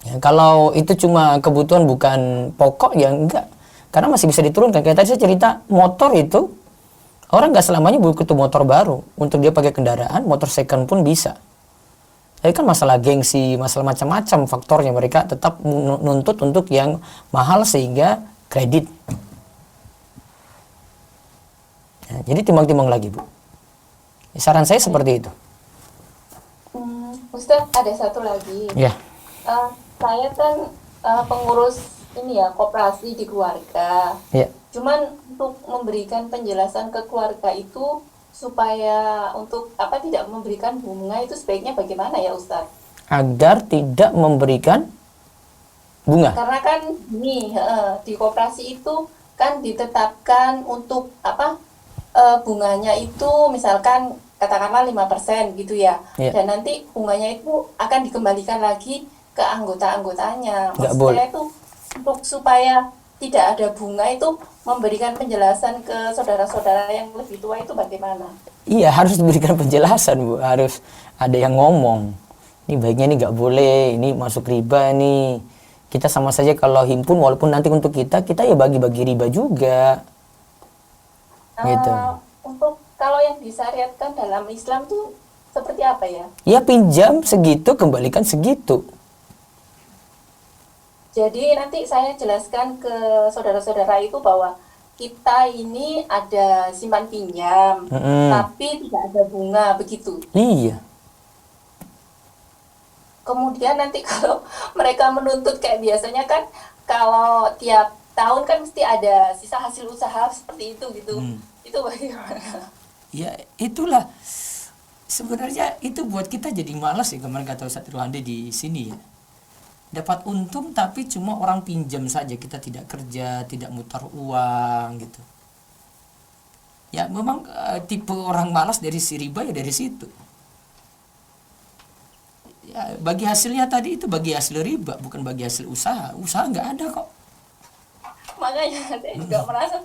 Ya, kalau itu cuma kebutuhan bukan pokok ya enggak. Karena masih bisa diturunkan. Kayak tadi saya cerita motor itu orang nggak selamanya butuh motor baru. Untuk dia pakai kendaraan, motor second pun bisa. Tapi kan masalah gengsi, masalah macam-macam faktornya, mereka tetap menuntut untuk yang mahal sehingga kredit. Ya, jadi timbang-timbang lagi, Bu. Saran saya seperti itu. Ustaz, ada satu lagi. Ya. Saya kan pengurus ini ya, koperasi di keluarga. Ya. Cuman untuk memberikan penjelasan ke keluarga itu supaya untuk apa tidak memberikan bunga itu sebaiknya bagaimana ya, Ustaz? Agar tidak memberikan bunga. Karena kan nih di koperasi itu kan ditetapkan untuk apa bunganya itu misalkan katakanlah 5% gitu ya. Iya. Dan nanti bunganya itu akan dikembalikan lagi ke anggota-anggotanya. Nggak Maksud boleh. saya itu untuk supaya tidak ada bunga itu memberikan penjelasan ke saudara-saudara yang lebih tua itu bagaimana? Iya, harus diberikan penjelasan, Bu. Harus ada yang ngomong. Ini baiknya ini nggak boleh, ini masuk riba nih. Kita sama saja kalau himpun, walaupun nanti untuk kita ya bagi-bagi riba juga. Gitu. Untuk kalau yang disyariatkan dalam Islam tuh seperti apa ya? Ya pinjam segitu, kembalikan segitu. Jadi nanti saya jelaskan ke saudara-saudara itu bahwa kita ini ada simpan pinjam, tapi tidak ada bunga, begitu. Iya. Kemudian nanti kalau mereka menuntut kayak biasanya kan, kalau tiap tahun kan mesti ada sisa hasil usaha seperti itu gitu. Itu bagaimana? Ya itulah. Sebenarnya itu buat kita jadi malas ya, kemarin kata Ustaz Ruhandi di sini ya. Dapat untung tapi cuma orang pinjam saja, kita tidak kerja, tidak mutar uang gitu. Ya memang tipe orang malas dari si riba ya dari situ. Ya bagi hasilnya tadi itu bagi hasil riba, bukan bagi hasil usaha. Usaha nggak ada kok. Makanya saya juga merasa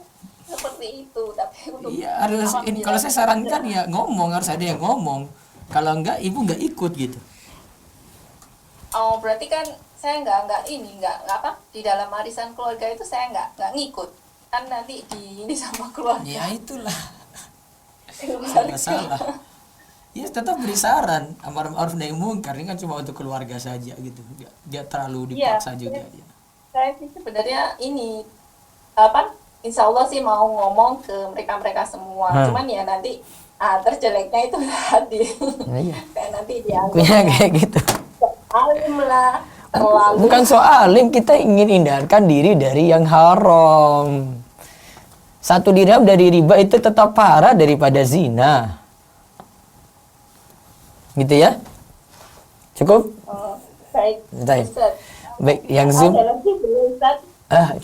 seperti itu, tapi untuk Iya harus. Kalau saya sarankan ya ngomong, harus ada yang ngomong. Kalau enggak ibu nggak ikut gitu. Oh berarti kan saya nggak apa, di dalam arisan keluarga itu saya nggak ngikut, kan nanti ini sama keluarga. Ya itulah. Nggak salah. Ya tetap beri saran amar ma'ruf nahi munkar, ini kan cuma untuk keluarga saja gitu. Dia terlalu dipaksa juga ya. Saya sih sebenarnya ini apa? Insya Allah sih mau ngomong ke mereka semua. Cuman ya nanti terjeleknya itu hati. Iya. Kayak nanti dianggap Kayak gitu. alim lah, terlalu. Bukan soal alim, kita ingin hindarkan diri dari yang haram. 1 dirham dari riba itu tetap parah daripada zina. Gitu ya? Cukup? Baik. Baik. Ustaz. Baik, yang Zoom. Ada lagi belum, Ustaz?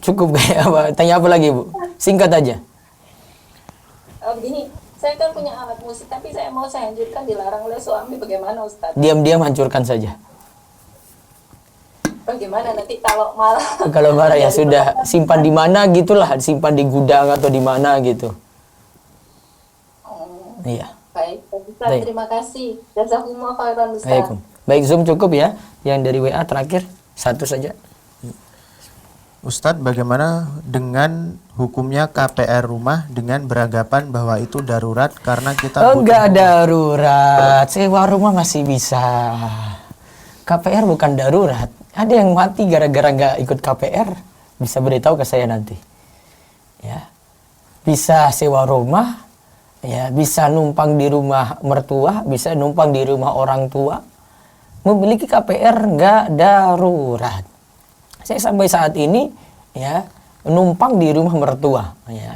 Cukup kayak apa? Tanya apa lagi, Bu? Singkat aja. Begini, saya kan punya alat musik, tapi saya hancurkan, dilarang oleh suami. Bagaimana, Ustaz? Diam-diam hancurkan saja. Bagaimana nanti kalau malah? Kalau marah ya sudah, simpan di mana gitulah, simpan di gudang atau di mana gitu. Iya. Baik, Ustaz, Baik. terima kasih. Jazakumullah khairan, Ustaz. Waalaikum. Baik, Zoom cukup ya. Yang dari WA terakhir 1 saja. Ustadz, bagaimana dengan hukumnya KPR rumah dengan beranggapan bahwa itu darurat karena kita Enggak darurat, sewa rumah masih bisa. KPR bukan darurat. Ada yang mati gara-gara nggak ikut KPR, bisa beritahu ke saya nanti. Ya, bisa sewa rumah, ya bisa numpang di rumah mertua, bisa numpang di rumah orang tua. Memiliki KPR nggak darurat. Saya sampai saat ini ya numpang di rumah mertua, ya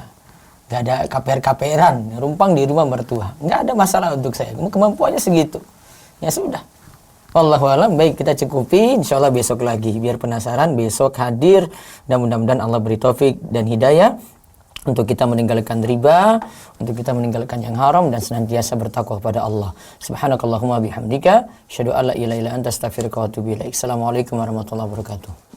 nggak ada KPR-KPRan, numpang di rumah mertua, nggak ada masalah untuk saya, kemampuannya segitu, ya sudah. Wallahu a'lam. Baik, kita cukupi, insyaallah besok lagi, biar penasaran besok hadir, dan mudah-mudahan Allah beri taufik dan hidayah untuk kita meninggalkan riba, untuk kita meninggalkan yang haram, dan senantiasa bertakwa kepada Allah. Subhanakallahumma bihamdika, asyhadu an la ilaha illa anta, astaghfiruka wa atubu ilaik. Assalamualaikum warahmatullahi wabarakatuh.